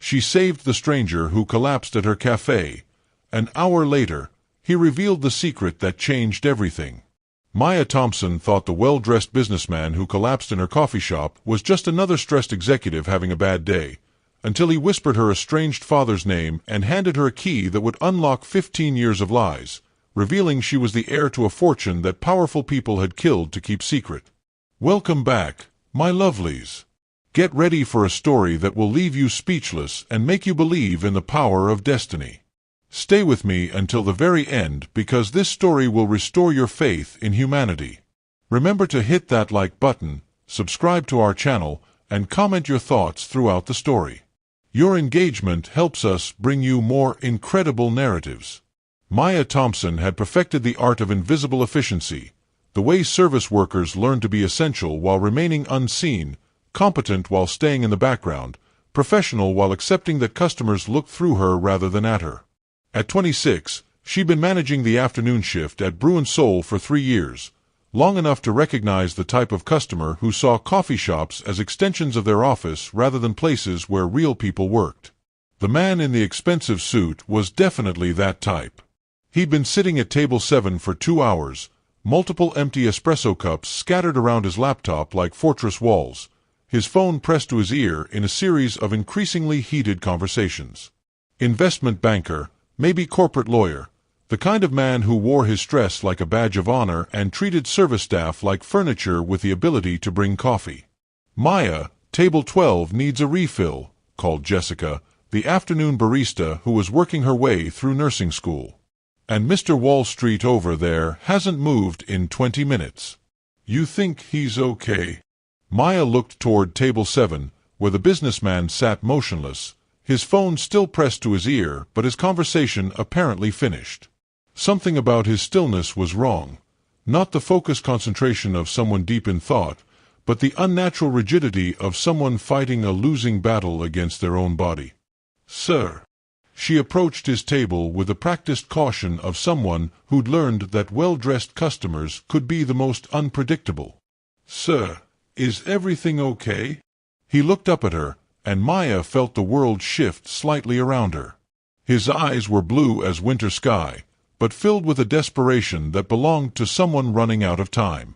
She saved the stranger who collapsed at her cafe. An hour later, he revealed the secret that changed everything. Maya Thompson thought the well-dressed businessman who collapsed in her coffee shop was just another stressed executive having a bad day, until he whispered her estranged father's name and handed her a key that would unlock 15 years of lies, revealing she was the heir to a fortune that powerful people had killed to keep secret. Welcome back, my lovelies. Get ready for a story that will leave you speechless and make you believe in the power of destiny. Stay with me until the very end because this story will restore your faith in humanity. Remember to hit that like button, subscribe to our channel, and comment your thoughts throughout the story. Your engagement helps us bring you more incredible narratives. Maya Thompson had perfected the art of invisible efficiency, the way service workers learn to be essential while remaining unseen, competent while staying in the background, professional while accepting that customers look through her rather than at her. At 26, she'd been managing the afternoon shift at Brew & Soul for 3 years, long enough to recognize the type of customer who saw coffee shops as extensions of their office rather than places where real people worked. The man in the expensive suit was definitely that type. He'd been sitting at table 7 for 2 hours, multiple empty espresso cups scattered around his laptop like fortress walls, his phone pressed to his ear in a series of increasingly heated conversations. Investment banker, maybe corporate lawyer, the kind of man who wore his stress like a badge of honor and treated service staff like furniture with the ability to bring coffee. Maya, table 12 needs a refill, called Jessica, the afternoon barista who was working her way through nursing school. And Mr. Wall Street over there hasn't moved in 20 minutes. You think he's okay? Maya looked toward table 7, where the businessman sat motionless, his phone still pressed to his ear, but his conversation apparently finished. Something about his stillness was wrong. Not the focused concentration of someone deep in thought, but the unnatural rigidity of someone fighting a losing battle against their own body. Sir. She approached his table with the practiced caution of someone who'd learned that well-dressed customers could be the most unpredictable. Sir, is everything okay? He looked up at her, and Maya felt the world shift slightly around her. His eyes were blue as winter sky, but filled with a desperation that belonged to someone running out of time.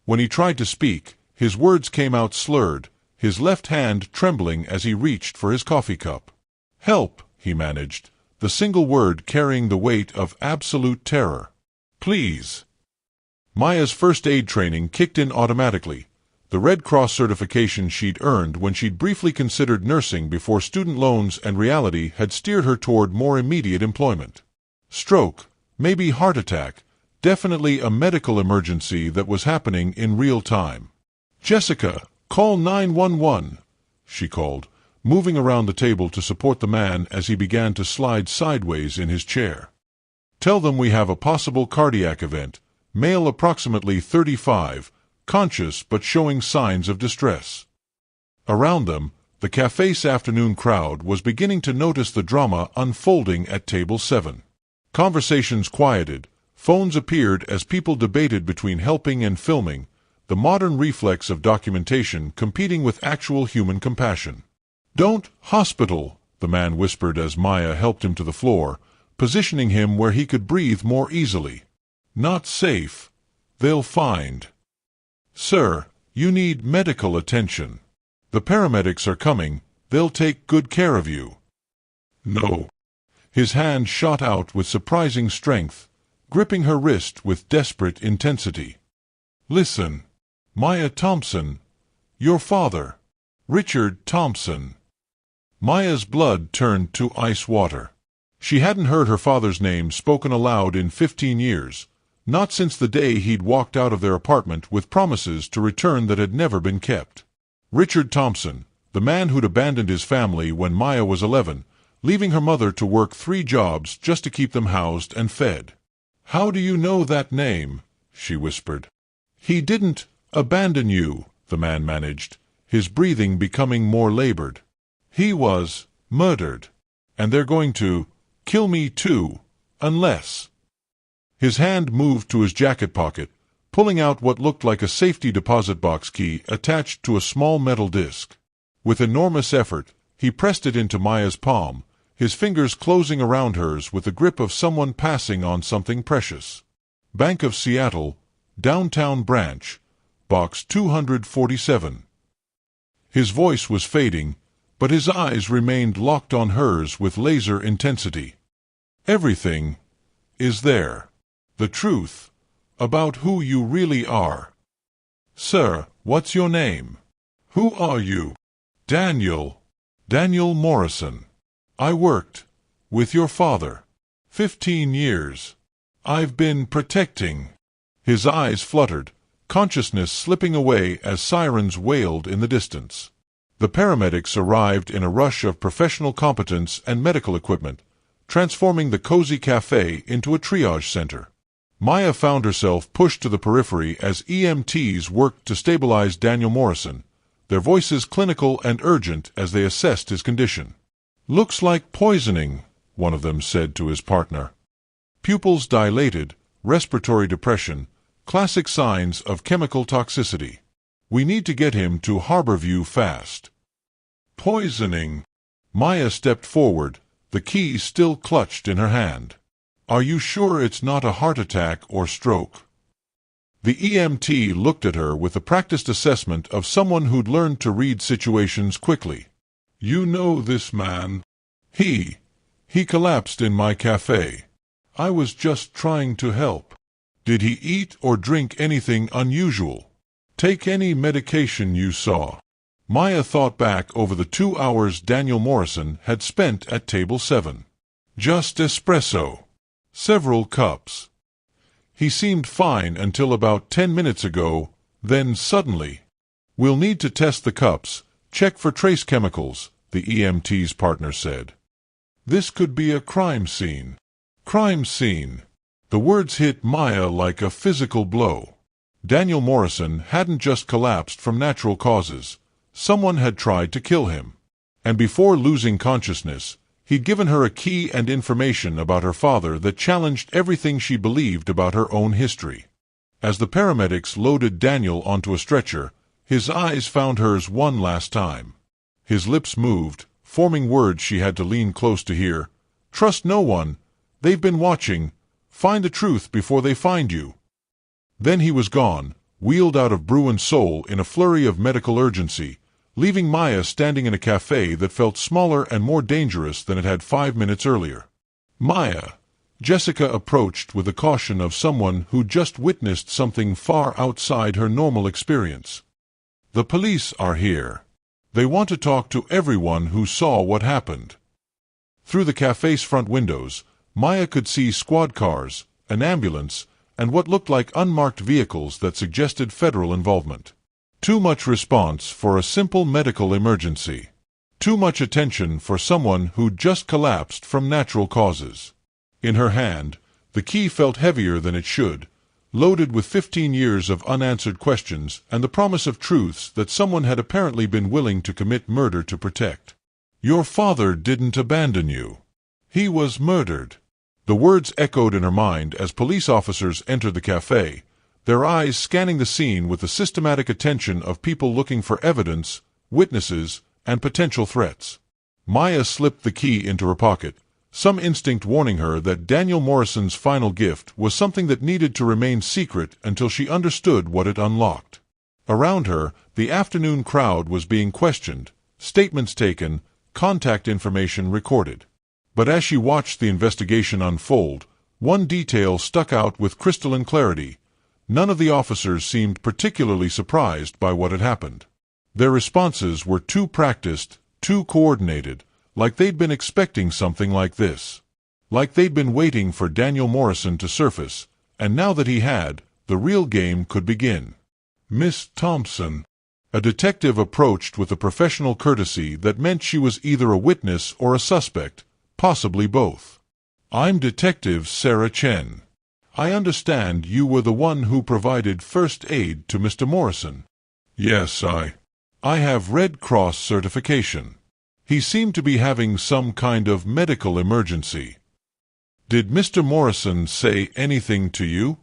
When he tried to speak, his words came out slurred, his left hand trembling as he reached for his coffee cup. Help, he managed, the single word carrying the weight of absolute terror. Please. Maya's first aid training kicked in automatically, the Red Cross certification she'd earned when she'd briefly considered nursing before student loans and reality had steered her toward more immediate employment. Stroke, maybe heart attack, definitely a medical emergency that was happening in real time. Jessica, call 911, she called, moving around the table to support the man as he began to slide sideways in his chair. Tell them we have a possible cardiac event, male approximately 35, conscious but showing signs of distress. Around them, the cafe's afternoon crowd was beginning to notice the drama unfolding at table 7. Conversations quieted, phones appeared as people debated between helping and filming, the modern reflex of documentation competing with actual human compassion. Don't hospital, the man whispered as Maya helped him to the floor, positioning him where he could breathe more easily. Not safe. They'll find. Sir, you need medical attention. The paramedics are coming. They'll take good care of you. No. His hand shot out with surprising strength, gripping her wrist with desperate intensity. Listen. Maya Thompson. Your father. Richard Thompson. Maya's blood turned to ice water. She hadn't heard her father's name spoken aloud in 15 years, not since the day he'd walked out of their apartment with promises to return that had never been kept. Richard Thompson, the man who'd abandoned his family when Maya was 11, leaving her mother to work 3 jobs just to keep them housed and fed. How do you know that name? She whispered. He didn't abandon you, the man managed, his breathing becoming more labored. He was murdered. And they're going to kill me too, unless... His hand moved to his jacket pocket, pulling out what looked like a safety deposit box key attached to a small metal disc. With enormous effort, He pressed it into Maya's palm, his fingers closing around hers with the grip of someone passing on something precious. Bank of Seattle, Downtown Branch, Box 247. His voice was fading, but his eyes remained locked on hers with laser intensity. Everything is there. The truth about who you really are. Sir, what's your name? Who are you? Daniel. Daniel Morrison. I worked with your father. 15 years. I've been protecting. His eyes fluttered, consciousness slipping away as sirens wailed in the distance. The paramedics arrived in a rush of professional competence and medical equipment, transforming the cozy cafe into a triage center. Maya found herself pushed to the periphery as EMTs worked to stabilize Daniel Morrison, their voices clinical and urgent as they assessed his condition. "Looks like poisoning," one of them said to his partner. Pupils dilated, respiratory depression, classic signs of chemical toxicity. "We need to get him to Harborview fast." Poisoning. Maya stepped forward, the key still clutched in her hand. "Are you sure it's not a heart attack or stroke?" The EMT looked at her with the practiced assessment of someone who'd learned to read situations quickly. "You know this man? He collapsed in my cafe. I was just trying to help. Did he eat or drink anything unusual? Take any medication you saw?" Maya thought back over the 2 hours Daniel Morrison had spent at table 7. Just espresso. Several cups. He seemed fine until about 10 minutes ago, then suddenly. "We'll need to test the cups, check for trace chemicals," the EMT's partner said. "This could be a crime scene." Crime scene. The words hit Maya like a physical blow. Daniel Morrison hadn't just collapsed from natural causes. Someone had tried to kill him. And before losing consciousness, he'd given her a key and information about her father that challenged everything she believed about her own history. As the paramedics loaded Daniel onto a stretcher, his eyes found hers one last time. His lips moved, forming words she had to lean close to hear. "Trust no one. They've been watching. Find the truth before they find you." Then he was gone, wheeled out of Bruin Soul in a flurry of medical urgency, leaving Maya standing in a cafe that felt smaller and more dangerous than it had 5 minutes earlier. "Maya," Jessica approached with the caution of someone who just witnessed something far outside her normal experience. "The police are here. They want to talk to everyone who saw what happened." Through the cafe's front windows, Maya could see squad cars, an ambulance, and what looked like unmarked vehicles that suggested federal involvement. Too much response for a simple medical emergency. Too much attention for someone who'd just collapsed from natural causes. In her hand, the key felt heavier than it should, loaded with 15 years of unanswered questions and the promise of truths that someone had apparently been willing to commit murder to protect. "Your father didn't abandon you. He was murdered." The words echoed in her mind as police officers entered the cafe, their eyes scanning the scene with the systematic attention of people looking for evidence, witnesses, and potential threats. Maya slipped the key into her pocket, some instinct warning her that Daniel Morrison's final gift was something that needed to remain secret until she understood what it unlocked. Around her, the afternoon crowd was being questioned, statements taken, contact information recorded. But as she watched the investigation unfold, one detail stuck out with crystalline clarity. None of the officers seemed particularly surprised by what had happened. Their responses were too practiced, too coordinated, like they'd been expecting something like this. Like they'd been waiting for Daniel Morrison to surface, and now that he had, the real game could begin. "Miss Thompson." A detective approached with a professional courtesy that meant she was either a witness or a suspect, possibly both. "I'm Detective Sarah Chen. I understand you were the one who provided first aid to Mr. Morrison." "Yes, I have Red Cross certification. He seemed to be having some kind of medical emergency." "Did Mr. Morrison say anything to you?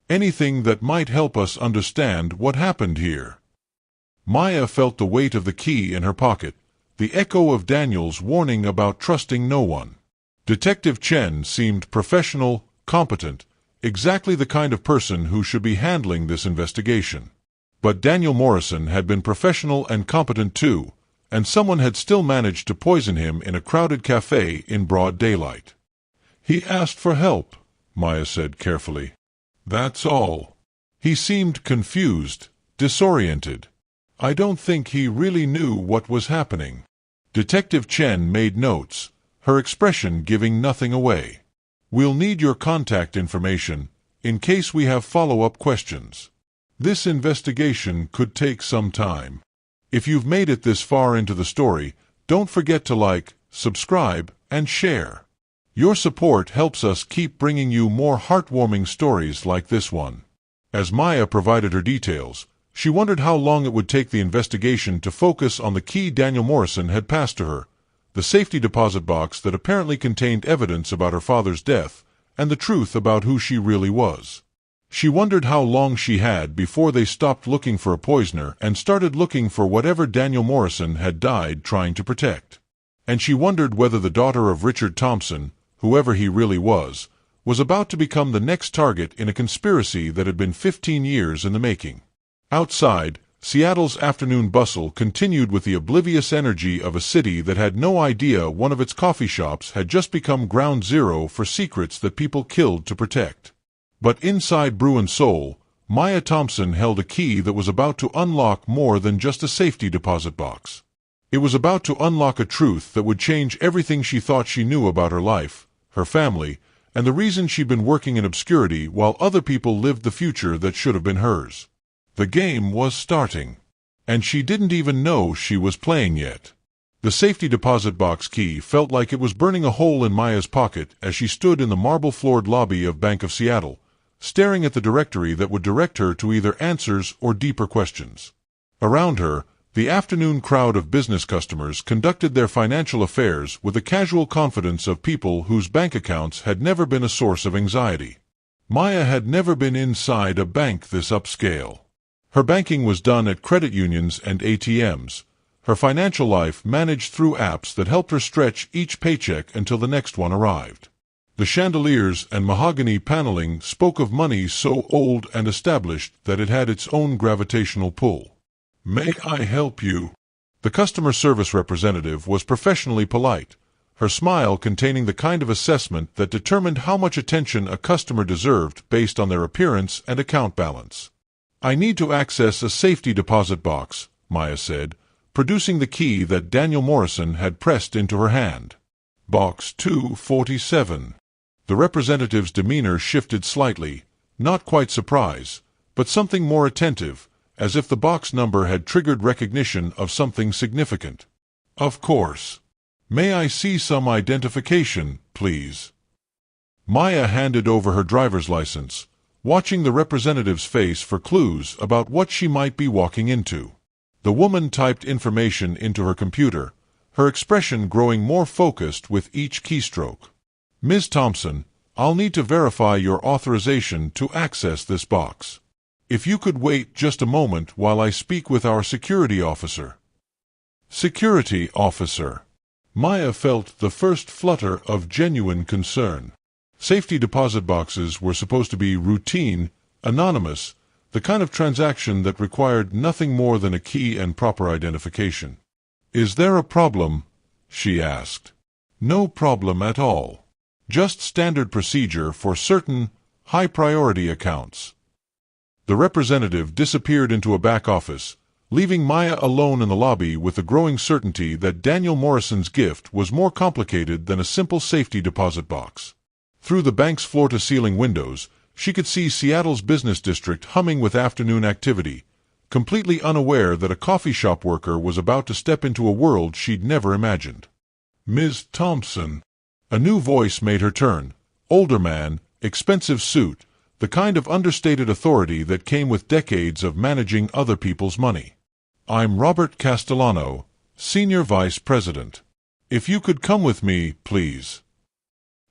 Anything that might help us understand what happened here?" Maya felt the weight of the key in her pocket, the echo of Daniel's warning about trusting no one. Detective Chen seemed professional, competent, exactly the kind of person who should be handling this investigation. But Daniel Morrison had been professional and competent too, and someone had still managed to poison him in a crowded cafe in broad daylight. "He asked for help," Maya said carefully. "That's all. He seemed confused, disoriented. I don't think he really knew what was happening." Detective Chen made notes, her expression giving nothing away. "We'll need your contact information, in case we have follow-up questions. This investigation could take some time. If you've made it this far into the story, don't forget to like, subscribe, and share. Your support helps us keep bringing you more heartwarming stories like this one." As Maya provided her details, she wondered how long it would take the investigation to focus on the key Daniel Morrison had passed to her, the safety deposit box that apparently contained evidence about her father's death, and the truth about who she really was. She wondered how long she had before they stopped looking for a poisoner and started looking for whatever Daniel Morrison had died trying to protect. And she wondered whether the daughter of Richard Thompson, whoever he really was about to become the next target in a conspiracy that had been 15 years in the making. Outside, Seattle's afternoon bustle continued with the oblivious energy of a city that had no idea one of its coffee shops had just become ground zero for secrets that people killed to protect. But inside Bruin Soul, Maya Thompson held a key that was about to unlock more than just a safety deposit box. It was about to unlock a truth that would change everything she thought she knew about her life, her family, and the reason she'd been working in obscurity while other people lived the future that should have been hers. The game was starting, and she didn't even know she was playing yet. The safety deposit box key felt like it was burning a hole in Maya's pocket as she stood in the marble-floored lobby of Bank of Seattle, staring at the directory that would direct her to either answers or deeper questions. Around her, the afternoon crowd of business customers conducted their financial affairs with the casual confidence of people whose bank accounts had never been a source of anxiety. Maya had never been inside a bank this upscale. Her banking was done at credit unions and ATMs, her financial life managed through apps that helped her stretch each paycheck until the next one arrived. The chandeliers and mahogany paneling spoke of money so old and established that it had its own gravitational pull. "May I help you?" The customer service representative was professionally polite, her smile containing the kind of assessment that determined how much attention a customer deserved based on their appearance and account balance. "I need to access a safety deposit box," Maya said, producing the key that Daniel Morrison had pressed into her hand. "Box 247. The representative's demeanor shifted slightly, not quite surprise, but something more attentive, as if the box number had triggered recognition of something significant. "Of course. May I see some identification, please?" Maya handed over her driver's license, watching the representative's face for clues about what she might be walking into. The woman typed information into her computer, her expression growing more focused with each keystroke. "Ms. Thompson, I'll need to verify your authorization to access this box. If you could wait just a moment while I speak with our security officer." Security officer. Maya felt the first flutter of genuine concern. Safety deposit boxes were supposed to be routine, anonymous, the kind of transaction that required nothing more than a key and proper identification. "Is there a problem?" she asked. "No problem at all. Just standard procedure for certain high-priority accounts." The representative disappeared into a back office, leaving Maya alone in the lobby with the growing certainty that Daniel Morrison's gift was more complicated than a simple safety deposit box. Through the bank's floor-to-ceiling windows, she could see Seattle's business district humming with afternoon activity, completely unaware that a coffee shop worker was about to step into a world she'd never imagined. "Ms. Thompson." A new voice made her turn. Older man, expensive suit, the kind of understated authority that came with decades of managing other people's money. "I'm Robert Castellano, Senior Vice President. If you could come with me, please."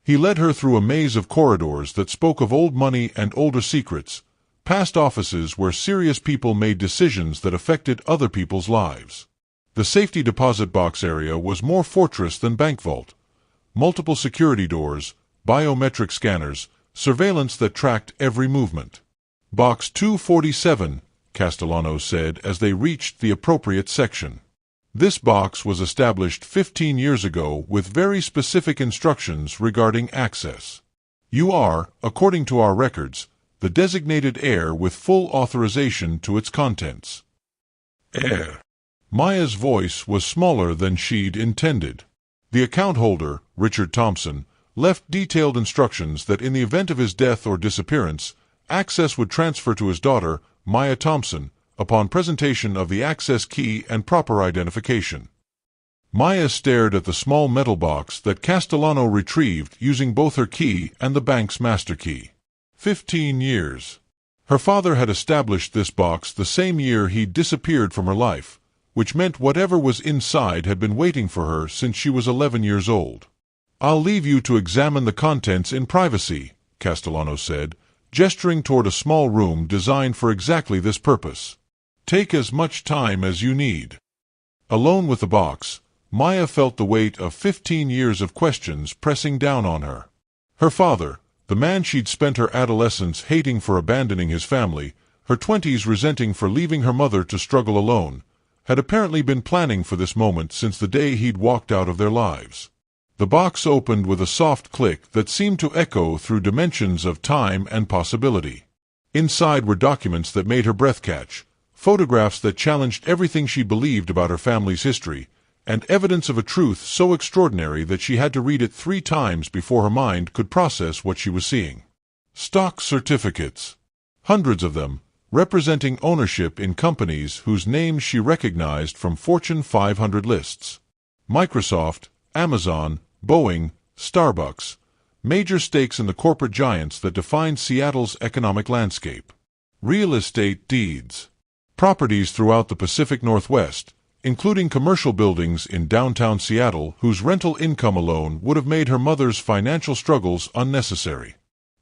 He led her through a maze of corridors that spoke of old money and older secrets, past offices where serious people made decisions that affected other people's lives. The safety deposit box area was more fortress than bank vault. Multiple security doors, biometric scanners, surveillance that tracked every movement. Box 247, Castellano said as they reached the appropriate section. This box was established 15 years ago with very specific instructions regarding access. You are, according to our records, the designated heir with full authorization to its contents. Heir. Maya's voice was smaller than she'd intended. The account holder, Richard Thompson, left detailed instructions that in the event of his death or disappearance, access would transfer to his daughter, Maya Thompson, upon presentation of the access key and proper identification. Maya stared at the small metal box that Castellano retrieved using both her key and the bank's master key. 15 years. Her father had established this box the same year he'd disappeared from her life, which meant whatever was inside had been waiting for her since she was 11 years old. "I'll leave you to examine the contents in privacy," Castellano said, gesturing toward a small room designed for exactly this purpose. "Take as much time as you need." Alone with the box, Maya felt the weight of 15 years of questions pressing down on her. Her father, the man she'd spent her adolescence hating for abandoning his family, her 20s resenting for leaving her mother to struggle alone, had apparently been planning for this moment since the day he'd walked out of their lives. The box opened with a soft click that seemed to echo through dimensions of time and possibility. Inside were documents that made her breath catch, photographs that challenged everything she believed about her family's history, and evidence of a truth so extraordinary that she had to read it 3 times before her mind could process what she was seeing. Stock certificates. Hundreds of them, representing ownership in companies whose names she recognized from Fortune 500 lists. Microsoft, Amazon, Boeing, Starbucks, major stakes in the corporate giants that defined Seattle's economic landscape. Real estate deeds. Properties throughout the Pacific Northwest, including commercial buildings in downtown Seattle whose rental income alone would have made her mother's financial struggles unnecessary.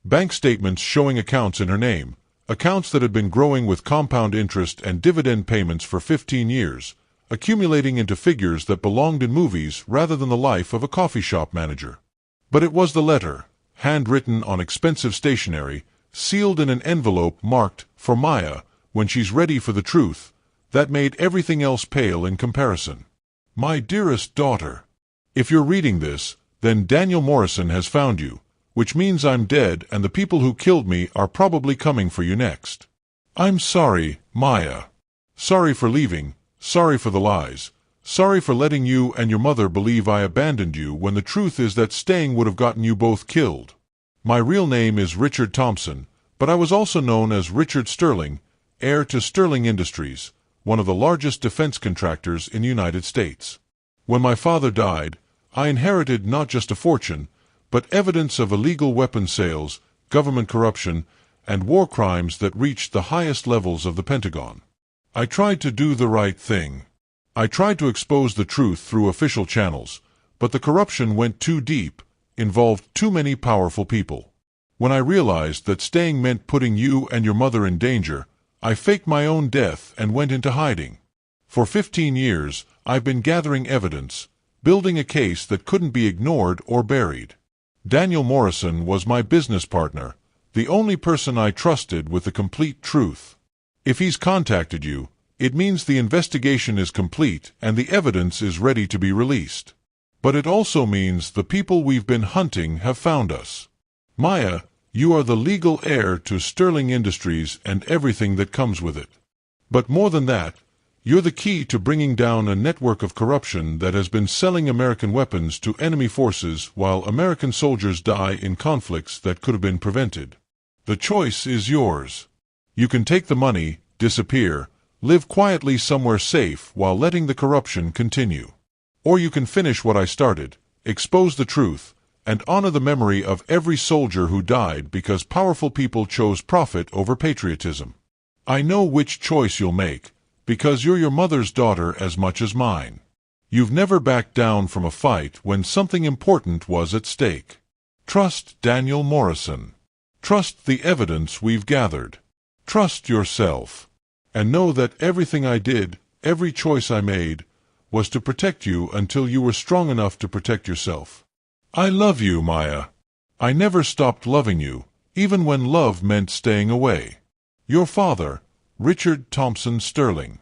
Bank statements showing accounts in her name, accounts that had been growing with compound interest and dividend payments for 15 years, accumulating into figures that belonged in movies rather than the life of a coffee shop manager. But it was the letter, handwritten on expensive stationery, sealed in an envelope marked, "For Maya, when she's ready for the truth," that made everything else pale in comparison. "My dearest daughter, if you're reading this, then Daniel Morrison has found you, which means I'm dead and the people who killed me are probably coming for you next. I'm sorry, Maya. Sorry for leaving, sorry for the lies, sorry for letting you and your mother believe I abandoned you when the truth is that staying would have gotten you both killed. My real name is Richard Thompson, but I was also known as Richard Sterling, heir to Sterling Industries, one of the largest defense contractors in the United States. When my father died, I inherited not just a fortune, but evidence of illegal weapons sales, government corruption, and war crimes that reached the highest levels of the Pentagon. I tried to do the right thing. I tried to expose the truth through official channels, but the corruption went too deep, involved too many powerful people. When I realized that staying meant putting you and your mother in danger, I faked my own death and went into hiding. For 15 years, I've been gathering evidence, building a case that couldn't be ignored or buried. Daniel Morrison was my business partner, the only person I trusted with the complete truth. If he's contacted you, it means the investigation is complete and the evidence is ready to be released. But it also means the people we've been hunting have found us. Maya, you are the legal heir to Sterling Industries and everything that comes with it. But more than that, you're the key to bringing down a network of corruption that has been selling American weapons to enemy forces while American soldiers die in conflicts that could have been prevented. The choice is yours. You can take the money, disappear, live quietly somewhere safe while letting the corruption continue. Or you can finish what I started, expose the truth, and honor the memory of every soldier who died because powerful people chose profit over patriotism. I know which choice you'll make, because you're your mother's daughter as much as mine. You've never backed down from a fight when something important was at stake. Trust Daniel Morrison. Trust the evidence we've gathered. Trust yourself. And know that everything I did, every choice I made, was to protect you until you were strong enough to protect yourself. I love you, Maya. I never stopped loving you, even when love meant staying away. Your father, Richard Thompson Sterling.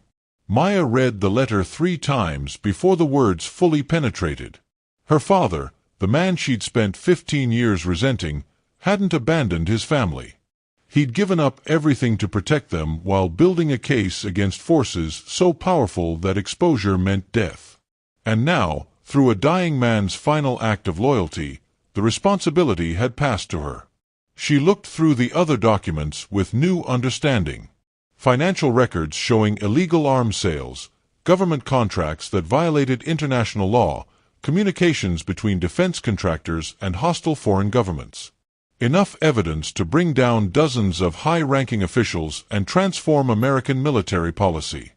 Maya read the letter 3 times before the words fully penetrated. Her father, the man she'd spent 15 years resenting, hadn't abandoned his family. He'd given up everything to protect them while building a case against forces so powerful that exposure meant death. And now, through a dying man's final act of loyalty, the responsibility had passed to her. She looked through the other documents with new understanding. Financial records showing illegal arms sales, government contracts that violated international law, communications between defense contractors and hostile foreign governments. Enough evidence to bring down dozens of high-ranking officials and transform American military policy.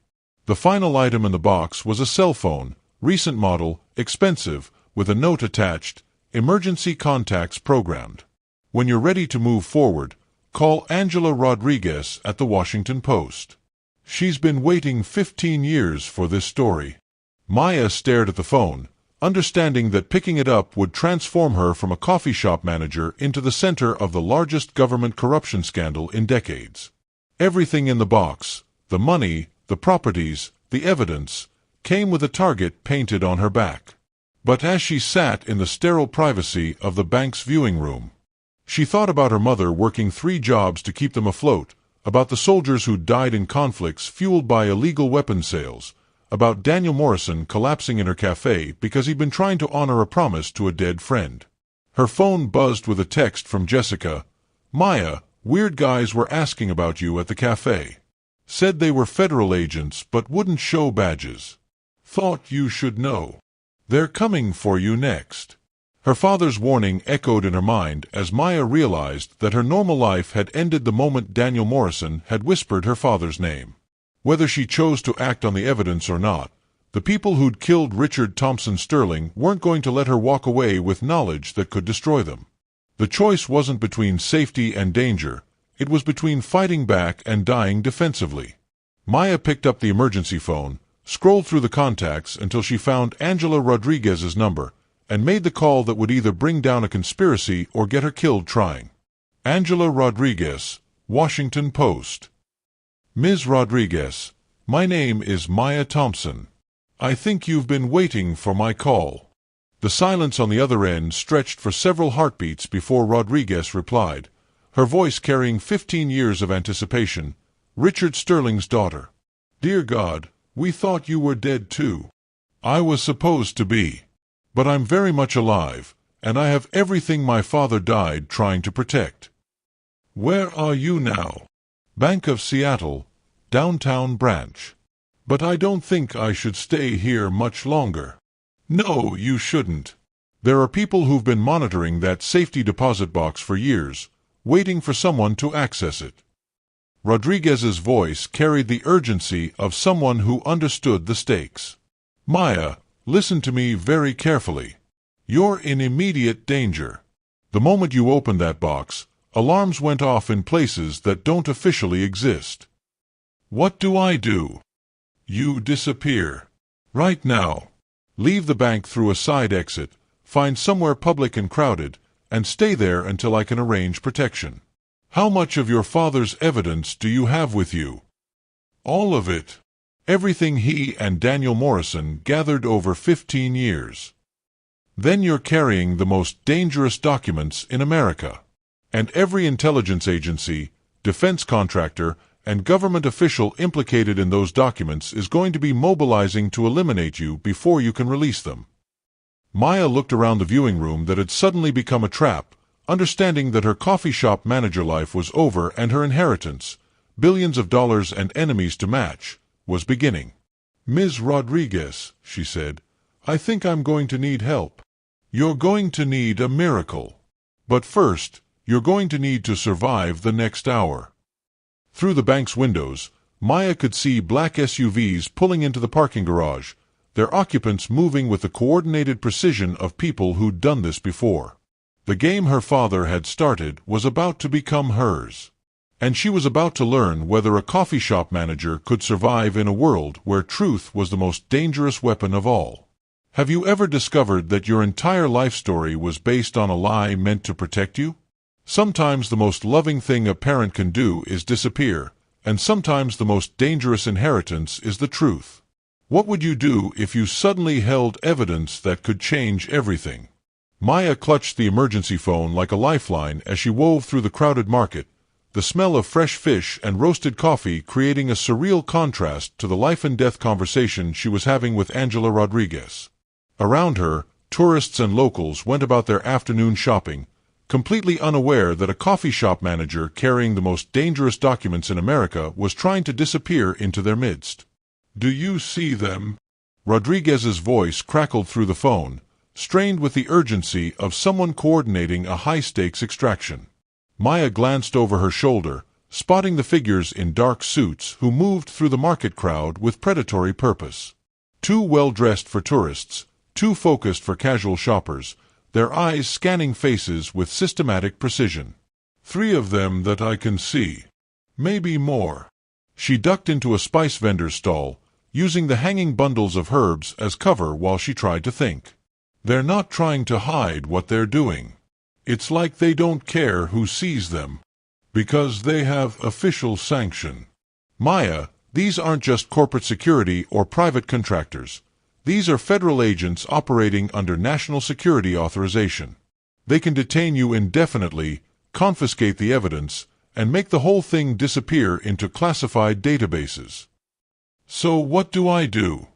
The final item in the box was a cell phone, recent model, expensive, with a note attached, emergency contacts programmed. When you're ready to move forward, call Angela Rodriguez at the Washington Post. She's been waiting 15 years for this story. Maya stared at the phone, understanding that picking it up would transform her from a coffee shop manager into the center of the largest government corruption scandal in decades. Everything in the box, the money, the properties, the evidence, came with a target painted on her back. But as she sat in the sterile privacy of the bank's viewing room, she thought about her mother working 3 jobs to keep them afloat, about the soldiers who died in conflicts fueled by illegal weapon sales, about Daniel Morrison collapsing in her cafe because he'd been trying to honor a promise to a dead friend. Her phone buzzed with a text from Jessica. Maya, weird guys were asking about you at the cafe. Said they were federal agents but wouldn't show badges. Thought you should know. They're coming for you next. Her father's warning echoed in her mind as Maya realized that her normal life had ended the moment Daniel Morrison had whispered her father's name. Whether she chose to act on the evidence or not, the people who'd killed Richard Thompson Sterling weren't going to let her walk away with knowledge that could destroy them. The choice wasn't between safety and danger, it was between fighting back and dying defensively. Maya picked up the emergency phone, scrolled through the contacts until she found Angela Rodriguez's number, and made the call that would either bring down a conspiracy or get her killed trying. Angela Rodriguez, Washington Post. Ms. Rodriguez, my name is Maya Thompson. I think you've been waiting for my call. The silence on the other end stretched for several heartbeats before Rodriguez replied, her voice carrying 15 years of anticipation. Richard Sterling's daughter. Dear God, we thought you were dead too. I was supposed to be. But I'm very much alive, and I have everything my father died trying to protect. Where are you now? Bank of Seattle, downtown branch. But I don't think I should stay here much longer. No, you shouldn't. There are people who've been monitoring that safety deposit box for years, waiting for someone to access it. Rodriguez's voice carried the urgency of someone who understood the stakes. Maya, listen to me very carefully. You're in immediate danger. The moment you opened that box, alarms went off in places that don't officially exist. What do? You disappear. Right now. Leave the bank through a side exit, find somewhere public and crowded, and stay there until I can arrange protection. How much of your father's evidence do you have with you? All of it. Everything he and Daniel Morrison gathered over 15 years. Then you're carrying the most dangerous documents in America. And every intelligence agency, defense contractor, and government official implicated in those documents is going to be mobilizing to eliminate you before you can release them. Maya looked around the viewing room that had suddenly become a trap, understanding that her coffee shop manager life was over and her inheritance, billions of dollars and enemies to match, was beginning. Ms. Rodriguez, she said, I think I'm going to need help. You're going to need a miracle. But first, you're going to need to survive the next hour. Through the bank's windows, Maya could see black SUVs pulling into the parking garage, their occupants moving with the coordinated precision of people who'd done this before. The game her father had started was about to become hers. And she was about to learn whether a coffee shop manager could survive in a world where truth was the most dangerous weapon of all. Have you ever discovered that your entire life story was based on a lie meant to protect you? Sometimes the most loving thing a parent can do is disappear, and sometimes the most dangerous inheritance is the truth. What would you do if you suddenly held evidence that could change everything? Maya clutched the emergency phone like a lifeline as she wove through the crowded market, the smell of fresh fish and roasted coffee creating a surreal contrast to the life-and-death conversation she was having with Angela Rodriguez. Around her, tourists and locals went about their afternoon shopping, completely unaware that a coffee shop manager carrying the most dangerous documents in America was trying to disappear into their midst. "Do you see them?" Rodriguez's voice crackled through the phone, strained with the urgency of someone coordinating a high-stakes extraction. Maya glanced over her shoulder, spotting the figures in dark suits who moved through the market crowd with predatory purpose. Too well-dressed for tourists, too focused for casual shoppers, their eyes scanning faces with systematic precision. "3 of them that I can see. Maybe more." She ducked into a spice vendor's stall, using the hanging bundles of herbs as cover while she tried to think. "They're not trying to hide what they're doing. It's like they don't care who sees them, because they have official sanction." "Maya, these aren't just corporate security or private contractors. These are federal agents operating under national security authorization. They can detain you indefinitely, confiscate the evidence, and make the whole thing disappear into classified databases." "So what do I do?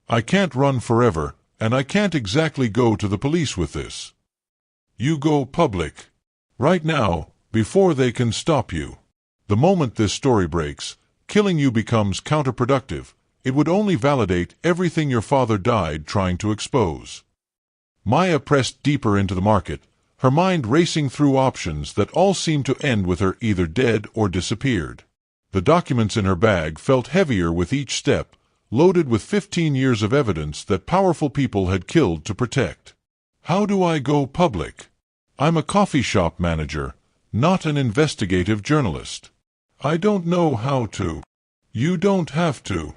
I can't run forever, and I can't exactly go to the police with this." "You go public. Right now, before they can stop you. The moment this story breaks, killing you becomes counterproductive. It would only validate everything your father died trying to expose." Maya pressed deeper into the market, her mind racing through options that all seemed to end with her either dead or disappeared. The documents in her bag felt heavier with each step, loaded with 15 years of evidence that powerful people had killed to protect. "How do I go public? I'm a coffee shop manager, not an investigative journalist. I don't know how to." "You don't have to.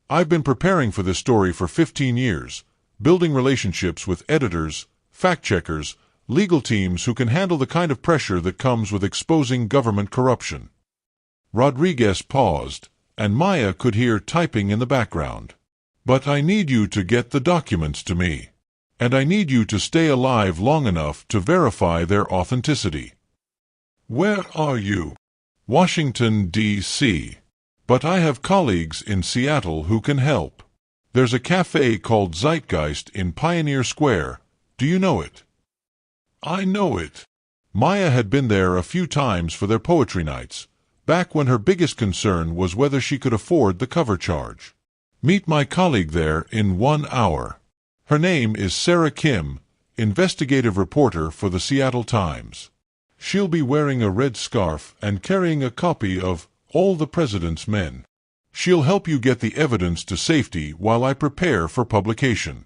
I've been preparing for this story for 15 years, building relationships with editors, fact-checkers, legal teams who can handle the kind of pressure that comes with exposing government corruption." Rodriguez paused, and Maya could hear typing in the background. "But I need you to get the documents to me. And I need you to stay alive long enough to verify their authenticity." "Where are you?" "Washington, D.C. But I have colleagues in Seattle who can help. There's a cafe called Zeitgeist in Pioneer Square. Do you know it?" "I know it." Maya had been there a few times for their poetry nights, back when her biggest concern was whether she could afford the cover charge. "Meet my colleague there in 1 hour. Her name is Sarah Kim, investigative reporter for the Seattle Times. She'll be wearing a red scarf and carrying a copy of All the President's Men. She'll help you get the evidence to safety while I prepare for publication."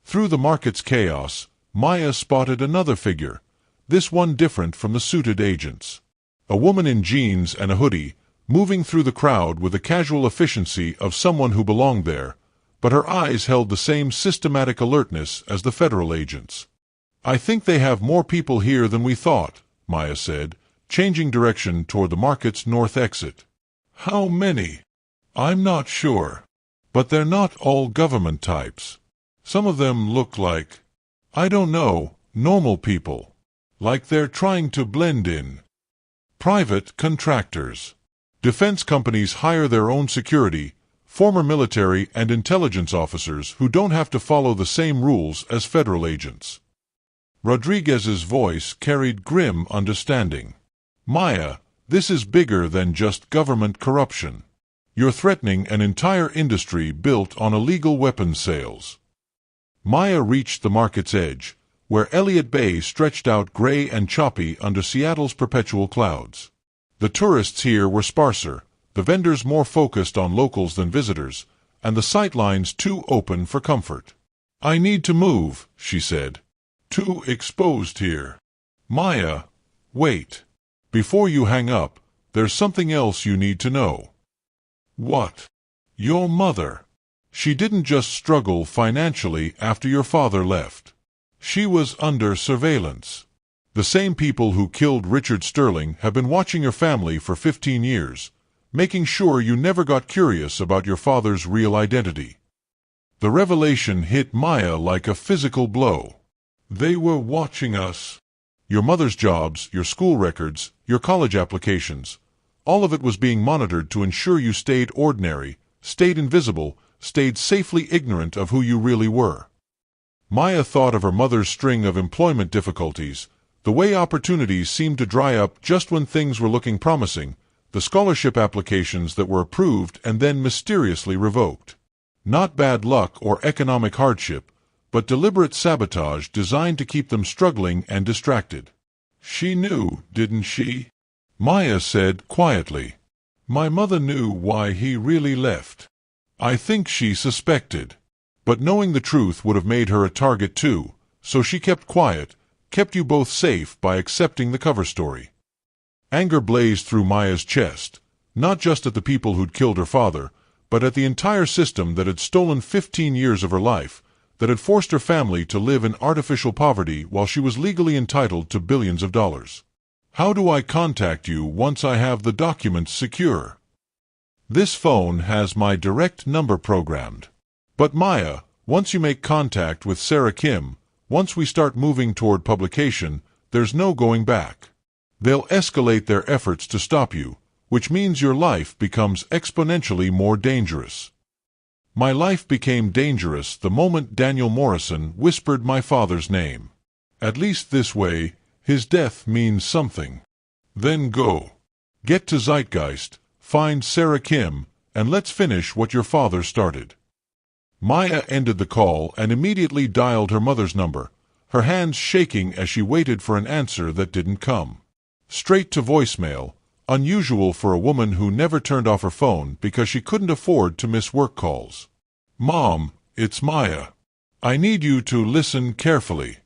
Through the market's chaos, Maya spotted another figure, this one different from the suited agents. A woman in jeans and a hoodie, moving through the crowd with the casual efficiency of someone who belonged there, but her eyes held the same systematic alertness as the federal agents. "I think they have more people here than we thought," Maya said, changing direction toward the market's north exit. "How many?" "I'm not sure. But they're not all government types. Some of them look like, I don't know, normal people. Like they're trying to blend in. Private contractors. Defense companies hire their own security, former military and intelligence officers who don't have to follow the same rules as federal agents." Rodriguez's voice carried grim understanding. "Maya, this is bigger than just government corruption. You're threatening an entire industry built on illegal weapons sales." Maya reached the market's edge, where Elliott Bay stretched out gray and choppy under Seattle's perpetual clouds. The tourists here were sparser, the vendors more focused on locals than visitors, and the sightlines too open for comfort. "I need to move," she said. "Too exposed here." "Maya, wait. Before you hang up, there's something else you need to know. What? Your mother. She didn't just struggle financially after your father left. She was under surveillance. The same people who killed Richard Sterling have been watching your family for 15 years, making sure you never got curious about your father's real identity. The revelation hit Maya like a physical blow. They were watching us. Your mother's jobs, your school records, your college applications, all of it was being monitored to ensure you stayed ordinary, stayed invisible, stayed safely ignorant of who you really were. Maya thought of her mother's string of employment difficulties, the way opportunities seemed to dry up just when things were looking promising, the scholarship applications that were approved and then mysteriously revoked. Not bad luck or economic hardship, but deliberate sabotage designed to keep them struggling and distracted. She knew, didn't she? Maya said quietly. My mother knew why he really left. I think she suspected. But knowing the truth would have made her a target too, so she kept quiet, kept you both safe by accepting the cover story. Anger blazed through Maya's chest, not just at the people who'd killed her father, but at the entire system that had stolen 15 years of her life, that had forced her family to live in artificial poverty while she was legally entitled to billions of dollars. How do I contact you once I have the documents secure? This phone has my direct number programmed. But Maya, once you make contact with Sarah Kim, once we start moving toward publication, there's no going back. They'll escalate their efforts to stop you, which means your life becomes exponentially more dangerous. My life became dangerous the moment Daniel Morrison whispered my father's name. At least this way, his death means something. Then go. Get to Zeitgeist, find Sarah Kim, and let's finish what your father started. Maya ended the call and immediately dialed her mother's number, her hands shaking as she waited for an answer that didn't come. Straight to voicemail, unusual for a woman who never turned off her phone because she couldn't afford to miss work calls. Mom, it's Maya. I need you to listen carefully.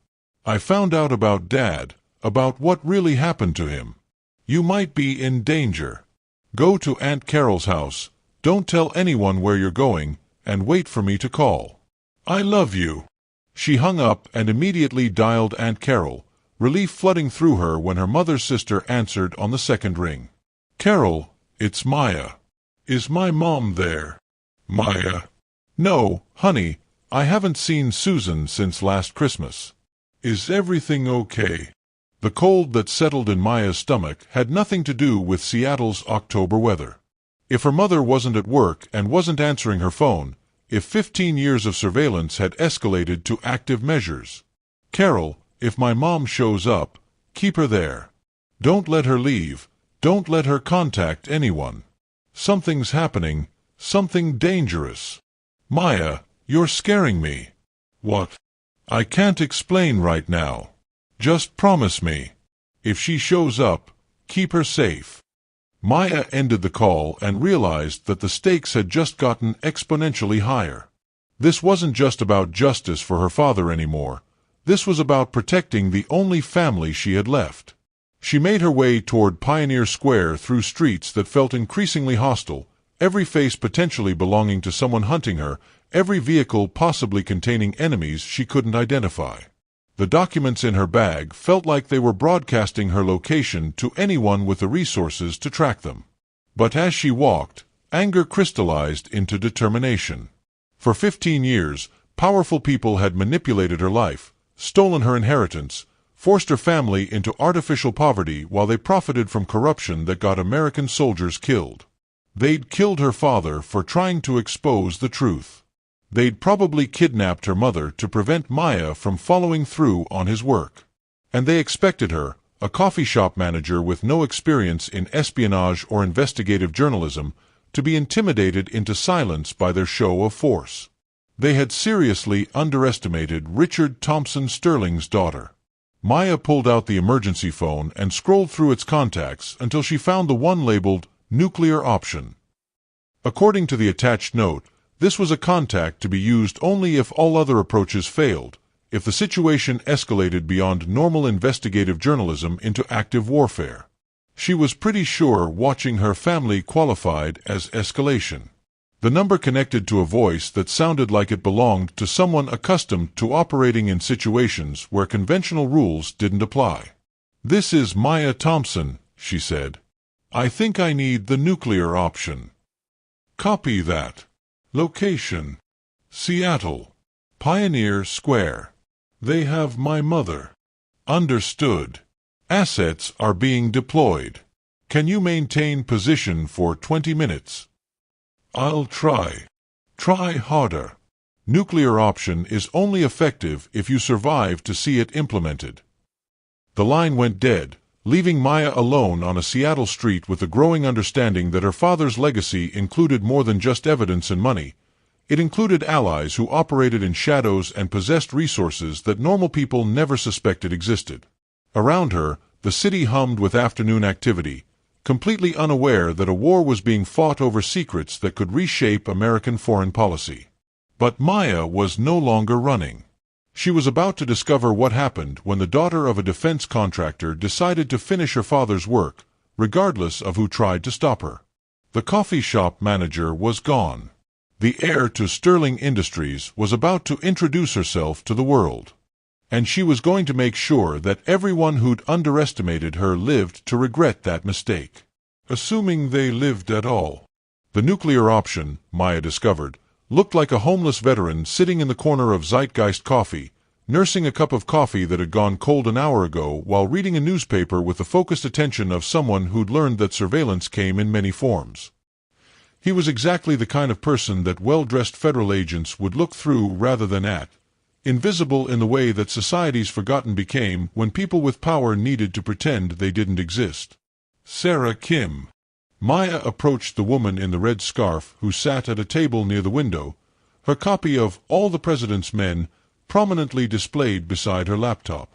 I found out about Dad, about what really happened to him. You might be in danger. Go to Aunt Carol's house, don't tell anyone where you're going, and wait for me to call. I love you. She hung up and immediately dialed Aunt Carol, relief flooding through her when her mother's sister answered on the second ring. Carol, it's Maya. Is my mom there? Maya. No, honey, I haven't seen Susan since last Christmas. Is everything okay? The cold that settled in Maya's stomach had nothing to do with Seattle's October weather. If her mother wasn't at work and wasn't answering her phone, if 15 years of surveillance had escalated to active measures. Carol, if my mom shows up, keep her there. Don't let her leave. Don't let her contact anyone. Something's happening, something dangerous. Maya, you're scaring me. What? I can't explain right now. Just promise me. If she shows up, keep her safe. Maya ended the call and realized that the stakes had just gotten exponentially higher. This wasn't just about justice for her father anymore. This was about protecting the only family she had left. She made her way toward Pioneer Square through streets that felt increasingly hostile, every face potentially belonging to someone hunting her, every vehicle possibly containing enemies she couldn't identify. The documents in her bag felt like they were broadcasting her location to anyone with the resources to track them. But as she walked, anger crystallized into determination. For 15 years, powerful people had manipulated her life, stolen her inheritance, forced her family into artificial poverty while they profited from corruption that got American soldiers killed. They'd killed her father for trying to expose the truth. They'd probably kidnapped her mother to prevent Maya from following through on his work. And they expected her, a coffee shop manager with no experience in espionage or investigative journalism, to be intimidated into silence by their show of force. They had seriously underestimated Richard Thompson Sterling's daughter. Maya pulled out the emergency phone and scrolled through its contacts until she found the one labeled nuclear option. According to the attached note, this was a contact to be used only if all other approaches failed, if the situation escalated beyond normal investigative journalism into active warfare. She was pretty sure watching her family qualified as escalation. The number connected to a voice that sounded like it belonged to someone accustomed to operating in situations where conventional rules didn't apply. "This is Maya Thompson," she said. "I think I need the nuclear option." "Copy that. Location: Seattle. Pioneer Square. They have my mother." "Understood. Assets are being deployed. Can you maintain position for 20 minutes? "I'll try. Try harder. Nuclear option is only effective if you survive to see it implemented." The line went dead, leaving Maya alone on a Seattle street with the growing understanding that her father's legacy included more than just evidence and money. It included allies who operated in shadows and possessed resources that normal people never suspected existed. Around her, the city hummed with afternoon activity, completely unaware that a war was being fought over secrets that could reshape American foreign policy. But Maya was no longer running. She was about to discover what happened when the daughter of a defense contractor decided to finish her father's work, regardless of who tried to stop her. The coffee shop manager was gone. The heir to Sterling Industries was about to introduce herself to the world. And she was going to make sure that everyone who'd underestimated her lived to regret that mistake. Assuming they lived at all. The nuclear option, Maya discovered, looked like a homeless veteran sitting in the corner of Zeitgeist Coffee, nursing a cup of coffee that had gone cold an hour ago while reading a newspaper with the focused attention of someone who'd learned that surveillance came in many forms. He was exactly the kind of person that well-dressed federal agents would look through rather than at. Invisible in the way that society's forgotten became when people with power needed to pretend they didn't exist. Sarah Kim. Maya approached the woman in the red scarf who sat at a table near the window, her copy of All the President's Men prominently displayed beside her laptop.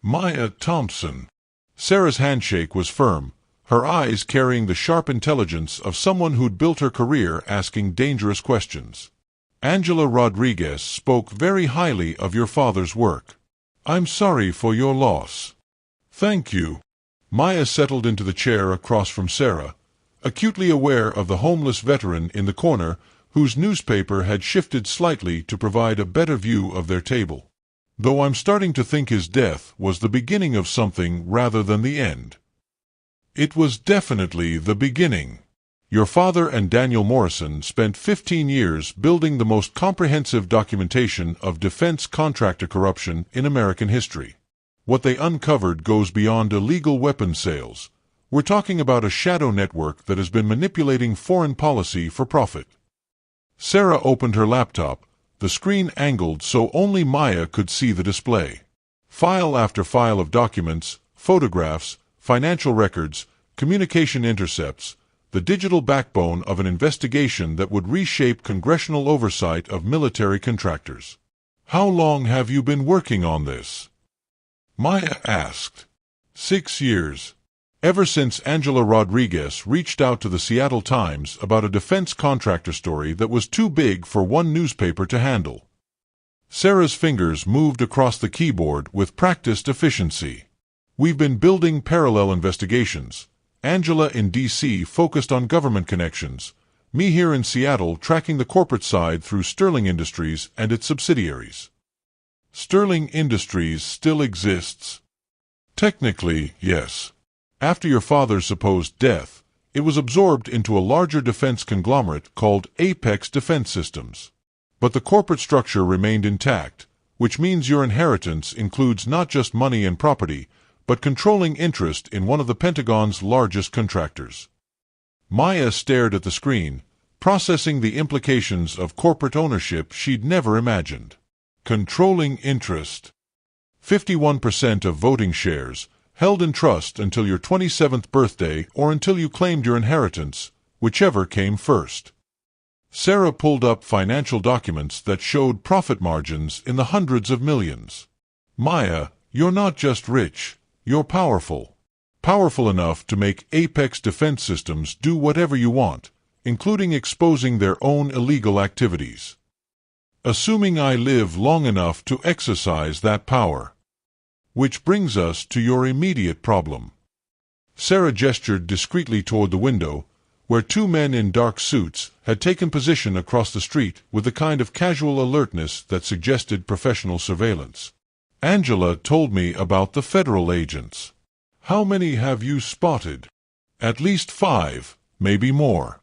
"Maya Thompson." Sarah's handshake was firm, her eyes carrying the sharp intelligence of someone who'd built her career asking dangerous questions. "Angela Rodriguez spoke very highly of your father's work. I'm sorry for your loss." "Thank you." Maya settled into the chair across from Sarah, acutely aware of the homeless veteran in the corner whose newspaper had shifted slightly to provide a better view of their table. "Though I'm starting to think his death was the beginning of something rather than the end." "It was definitely the beginning. Your father and Daniel Morrison spent 15 years building the most comprehensive documentation of defense contractor corruption in American history. What they uncovered goes beyond illegal weapons sales. We're talking about a shadow network that has been manipulating foreign policy for profit." Sarah opened her laptop, the screen angled so only Maya could see the display. File after file of documents, photographs, financial records, communication intercepts, the digital backbone of an investigation that would reshape congressional oversight of military contractors. "How long have you been working on this?" Maya asked. 6 years. Ever since Angela Rodriguez reached out to the Seattle Times about a defense contractor story that was too big for one newspaper to handle. Sarah's fingers moved across the keyboard with practiced efficiency. "We've been building parallel investigations. Angela in D.C. focused on government connections, me here in Seattle tracking the corporate side through Sterling Industries and its subsidiaries." "Sterling Industries still exists?" "Technically, yes. After your father's supposed death, it was absorbed into a larger defense conglomerate called Apex Defense Systems. But the corporate structure remained intact, which means your inheritance includes not just money and property, but controlling interest in one of the Pentagon's largest contractors." Maya stared at the screen, processing the implications of corporate ownership she'd never imagined. Controlling interest. 51% of voting shares, held in trust until your 27th birthday or until you claimed your inheritance, whichever came first. Sarah pulled up financial documents that showed profit margins in the hundreds of millions. "Maya, you're not just rich. You're powerful. Powerful enough to make Apex Defense Systems do whatever you want, including exposing their own illegal activities. Assuming I live long enough to exercise that power. Which brings us to your immediate problem. Sarah gestured discreetly toward the window, where two men in dark suits had taken position across the street with the kind of casual alertness that suggested professional surveillance. Angela told me about the federal agents. How many have you spotted? At least 5, maybe more.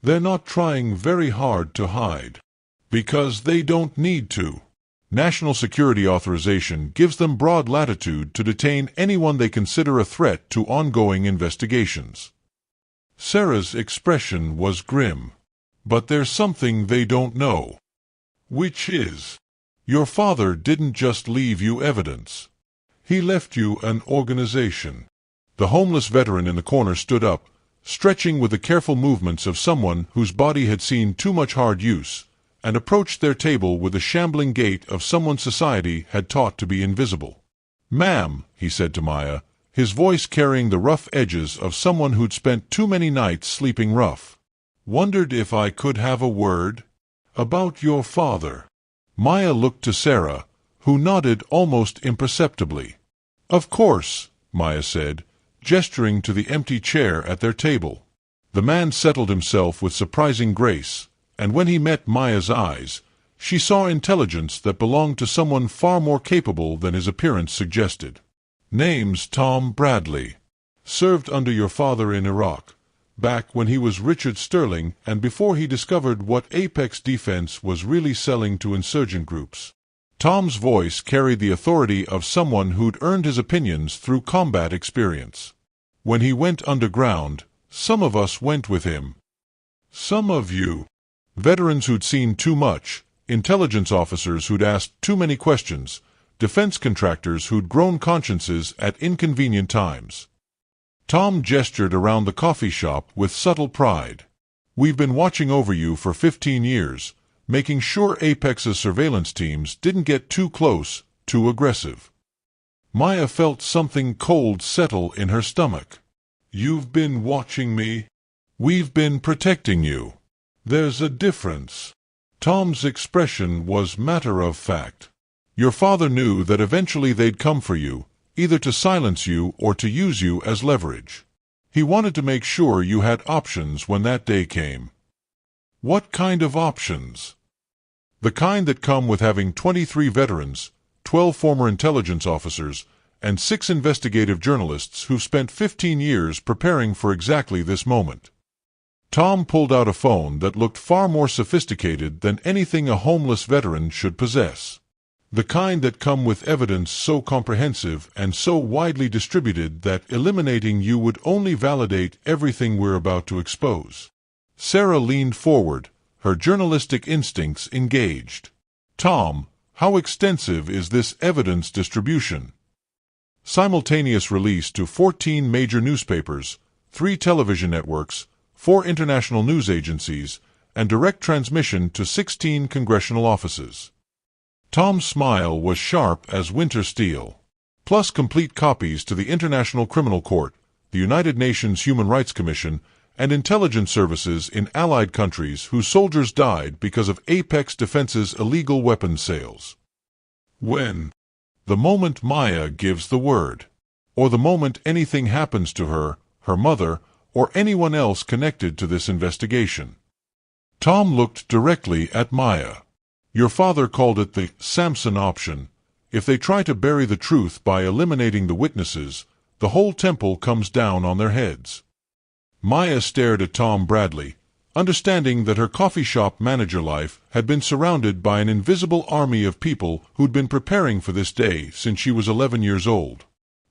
They're not trying very hard to hide. Because they don't need to. National security authorization gives them broad latitude to detain anyone they consider a threat to ongoing investigations. Sarah's expression was grim. But there's something they don't know. Which is, your father didn't just leave you evidence. He left you an organization. The homeless veteran in the corner stood up, stretching with the careful movements of someone whose body had seen too much hard use, and approached their table with the shambling gait of someone society had taught to be invisible. "Ma'am," he said to Maya, his voice carrying the rough edges of someone who'd spent too many nights sleeping rough. "Wondered if I could have a word about your father." Maya looked to Sarah, who nodded almost imperceptibly. "Of course," Maya said, gesturing to the empty chair at their table. The man settled himself with surprising grace, and when he met Maya's eyes, she saw intelligence that belonged to someone far more capable than his appearance suggested. "Name's Tom Bradley. Served under your father in Iraq, back when he was Richard Sterling and before he discovered what Apex Defense was really selling to insurgent groups." Tom's voice carried the authority of someone who'd earned his opinions through combat experience. "When he went underground, some of us went with him." "Some of you?" Veterans who'd seen too much, intelligence officers who'd asked too many questions, defense contractors who'd grown consciences at inconvenient times. Tom gestured around the coffee shop with subtle pride. "We've been watching over you for 15 years, making sure Apex's surveillance teams didn't get too close, too aggressive." Maya felt something cold settle in her stomach. "You've been watching me? We've been protecting you. There's a difference." Tom's expression was matter-of-fact. "Your father knew that eventually they'd come for you, either to silence you or to use you as leverage. He wanted to make sure you had options when that day came." "What kind of options?" "The kind that come with having 23 veterans, 12 former intelligence officers, and 6 investigative journalists who've spent 15 years preparing for exactly this moment." Tom pulled out a phone that looked far more sophisticated than anything a homeless veteran should possess. "The kind that come with evidence so comprehensive and so widely distributed that eliminating you would only validate everything we're about to expose." Sarah leaned forward, her journalistic instincts engaged. "Tom, how extensive is this evidence distribution?" "Simultaneous release to 14 major newspapers, 3 television networks, 4 international news agencies, and direct transmission to 16 congressional offices." Tom's smile was sharp as winter steel. "Plus complete copies to the International Criminal Court, the United Nations Human Rights Commission, and intelligence services in allied countries whose soldiers died because of Apex Defense's illegal weapons sales." "When?" "The moment Maya gives the word. Or the moment anything happens to her, her mother, or anyone else connected to this investigation." Tom looked directly at Maya. "Your father called it the Samson option. If they try to bury the truth by eliminating the witnesses, the whole temple comes down on their heads." Maya stared at Tom Bradley, understanding that her coffee shop manager life had been surrounded by an invisible army of people who'd been preparing for this day since she was 11 years old.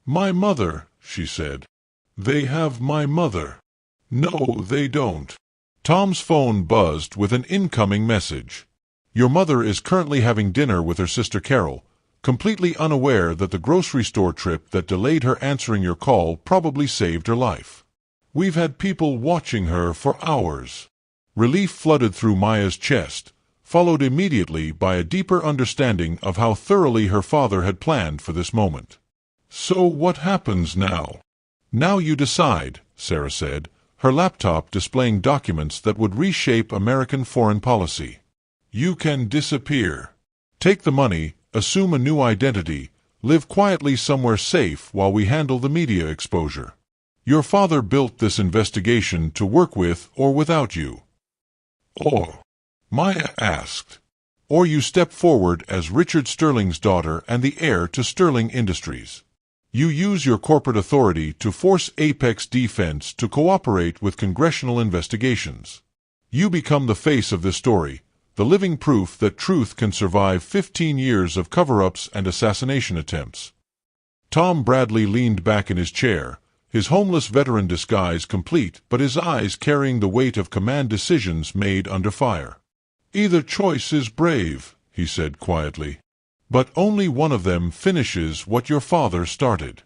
"My mother," she said. "They have my mother." "No, they don't." Tom's phone buzzed with an incoming message. "Your mother is currently having dinner with her sister Carol, completely unaware that the grocery store trip that delayed her answering your call probably saved her life. We've had people watching her for hours." Relief flooded through Maya's chest, followed immediately by a deeper understanding of how thoroughly her father had planned for this moment. "So what happens now?" "Now you decide," Sarah said, her laptop displaying documents that would reshape American foreign policy. "You can disappear. Take the money, assume a new identity, live quietly somewhere safe while we handle the media exposure. Your father built this investigation to work with or without you. Or, Maya asked, or you step forward as Richard Sterling's daughter and the heir to Sterling Industries. You use your corporate authority to force Apex Defense to cooperate with congressional investigations. You become the face of this story, the living proof that truth can survive 15 years of cover-ups and assassination attempts. Tom Bradley leaned back in his chair, his homeless veteran disguise complete but his eyes carrying the weight of command decisions made under fire. Either choice is brave, he said quietly. But only one of them finishes what your father started.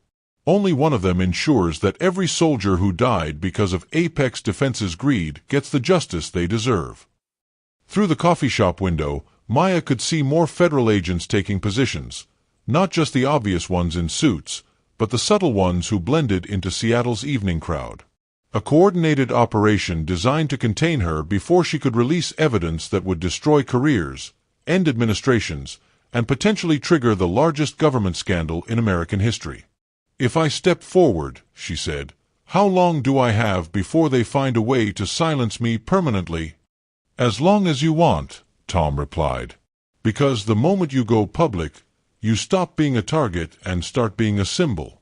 Only one of them ensures that every soldier who died because of Apex Defense's greed gets the justice they deserve. Through the coffee shop window, Maya could see more federal agents taking positions, not just the obvious ones in suits, but the subtle ones who blended into Seattle's evening crowd. A coordinated operation designed to contain her before she could release evidence that would destroy careers, end administrations, and potentially trigger the largest government scandal in American history. If I step forward, she said, how long do I have before they find a way to silence me permanently? As long as you want, Tom replied. Because the moment you go public, you stop being a target and start being a symbol.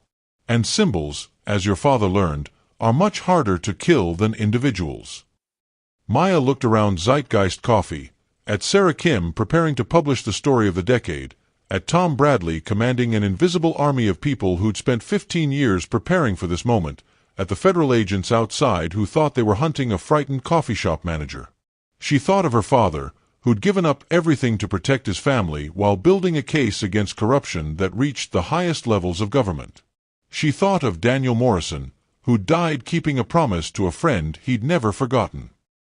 And symbols, as your father learned, are much harder to kill than individuals. Maya looked around Zeitgeist Coffee, at Sarah Kim preparing to publish the story of the decade, at Tom Bradley commanding an invisible army of people who'd spent 15 years preparing for this moment, at the federal agents outside who thought they were hunting a frightened coffee shop manager. She thought of her father, who'd given up everything to protect his family while building a case against corruption that reached the highest levels of government. She thought of Daniel Morrison, who died keeping a promise to a friend he'd never forgotten.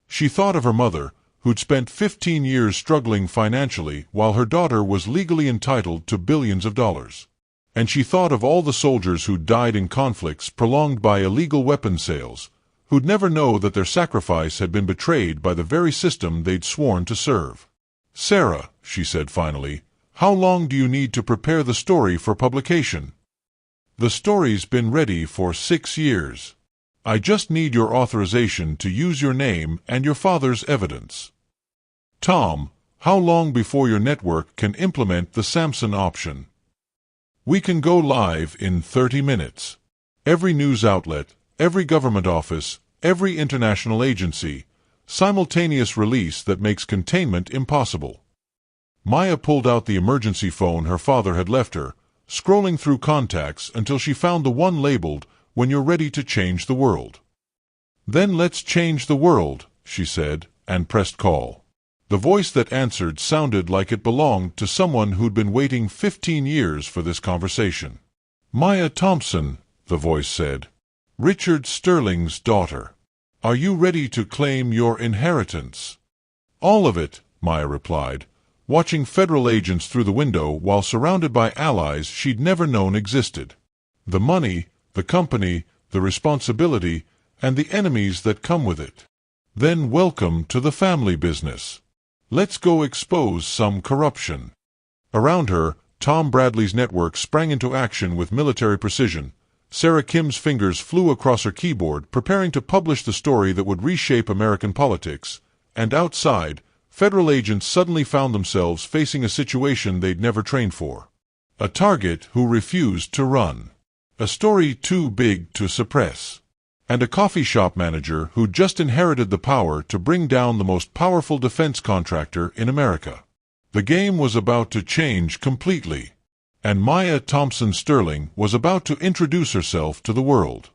She thought of her mother, who'd spent 15 years struggling financially while her daughter was legally entitled to billions of dollars. And she thought of all the soldiers who'd died in conflicts prolonged by illegal weapons sales, who'd never know that their sacrifice had been betrayed by the very system they'd sworn to serve. Sarah, she said finally, how long do you need to prepare the story for publication? The story's been ready for 6 years. I just need your authorization to use your name and your father's evidence. Tom, how long before your network can implement the Samson option? We can go live in 30 minutes. Every news outlet, every government office, every international agency, simultaneous release that makes containment impossible. Maya pulled out the emergency phone her father had left her, scrolling through contacts until she found the one labeled, "When you're ready to change the world." Then let's change the world, she said, and pressed call. The voice that answered sounded like it belonged to someone who'd been waiting 15 years for this conversation. Maya Thompson, the voice said. Richard Sterling's daughter. Are you ready to claim your inheritance? All of it, Maya replied, watching federal agents through the window while surrounded by allies she'd never known existed. The money, the company, the responsibility, and the enemies that come with it. Then welcome to the family business. Let's go expose some corruption. Around her, Tom Bradley's network sprang into action with military precision. Sarah Kim's fingers flew across her keyboard, preparing to publish the story that would reshape American politics. And outside, federal agents suddenly found themselves facing a situation they'd never trained for. A target who refused to run. A story too big to suppress. And a coffee shop manager who'd just inherited the power to bring down the most powerful defense contractor in America. The game was about to change completely. And Maya Thompson Sterling was about to introduce herself to the world.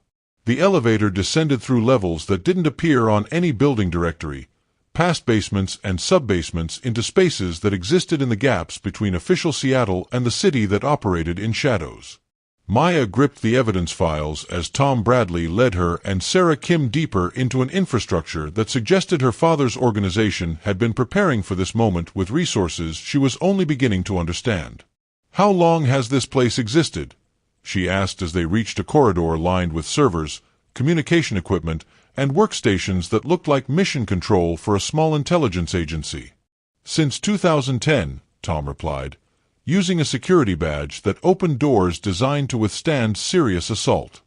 The elevator descended through levels that didn't appear on any building directory, past basements and sub-basements into spaces that existed in the gaps between official Seattle and the city that operated in shadows. Maya gripped the evidence files as Tom Bradley led her and Sarah Kim deeper into an infrastructure that suggested her father's organization had been preparing for this moment with resources she was only beginning to understand. How long has this place existed? She asked as they reached a corridor lined with servers, communication equipment, and workstations that looked like mission control for a small intelligence agency. Since 2010, Tom replied, using a security badge that opened doors designed to withstand serious assault.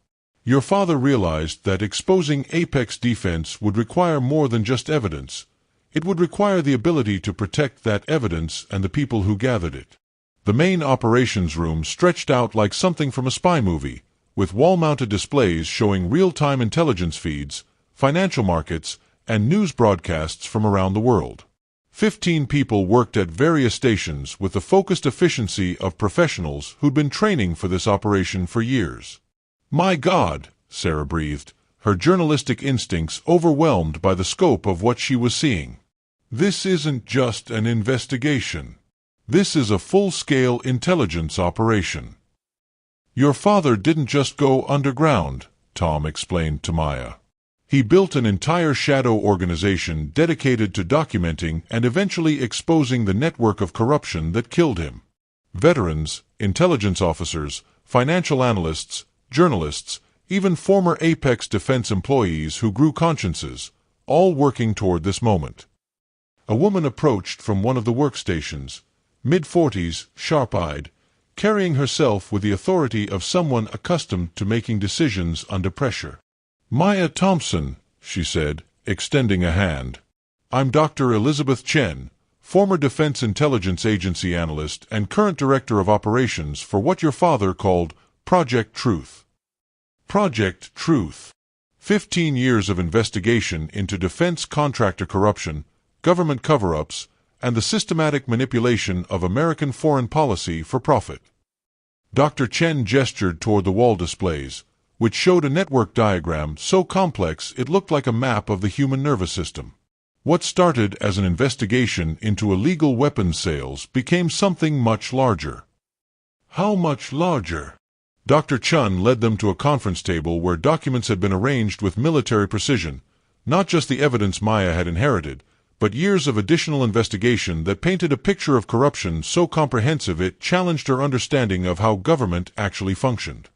Your father realized that exposing Apex Defense would require more than just evidence. It would require the ability to protect that evidence and the people who gathered it. The main operations room stretched out like something from a spy movie, with wall-mounted displays showing real-time intelligence feeds, financial markets, and news broadcasts from around the world. 15 people worked at various stations with the focused efficiency of professionals who'd been training for this operation for years. "My God," Sarah breathed, her journalistic instincts overwhelmed by the scope of what she was seeing. "This isn't just an investigation. This is a full-scale intelligence operation." "Your father didn't just go underground," Tom explained to Maya. "He built an entire shadow organization dedicated to documenting and eventually exposing the network of corruption that killed him. Veterans, intelligence officers, financial analysts, journalists, even former Apex Defense employees who grew consciences, all working toward this moment." A woman approached from one of the workstations, mid-40s, sharp-eyed, carrying herself with the authority of someone accustomed to making decisions under pressure. "Maya Thompson," she said, extending a hand. "I'm Dr. Elizabeth Chen, former Defense Intelligence Agency analyst and current Director of Operations for what your father called Project Truth." Project Truth. 15 years of investigation into defense contractor corruption, government cover-ups, and the systematic manipulation of American foreign policy for profit. Dr. Chen gestured toward the wall displays, which showed a network diagram so complex it looked like a map of the human nervous system. What started as an investigation into illegal weapons sales became something much larger. How much larger? Dr. Chun led them to a conference table where documents had been arranged with military precision, not just the evidence Maya had inherited, but years of additional investigation that painted a picture of corruption so comprehensive it challenged her understanding of how government actually functioned.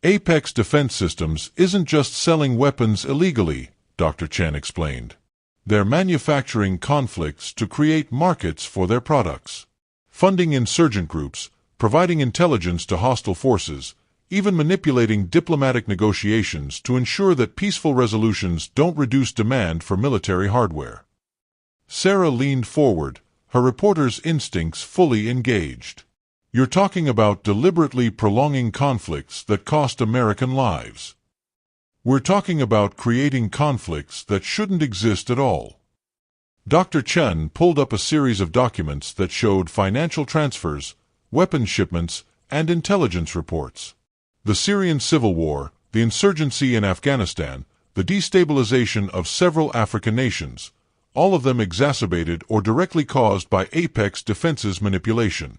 Apex Defense Systems isn't just selling weapons illegally, Dr. Chen explained. They're manufacturing conflicts to create markets for their products, funding insurgent groups, providing intelligence to hostile forces, even manipulating diplomatic negotiations to ensure that peaceful resolutions don't reduce demand for military hardware. Sarah leaned forward, her reporter's instincts fully engaged. "You're talking about deliberately prolonging conflicts that cost American lives. We're talking about creating conflicts that shouldn't exist at all." Dr. Chen pulled up a series of documents that showed financial transfers, weapons shipments, and intelligence reports. The Syrian civil war, the insurgency in Afghanistan, the destabilization of several African nations, all of them exacerbated or directly caused by Apex Defense's manipulation.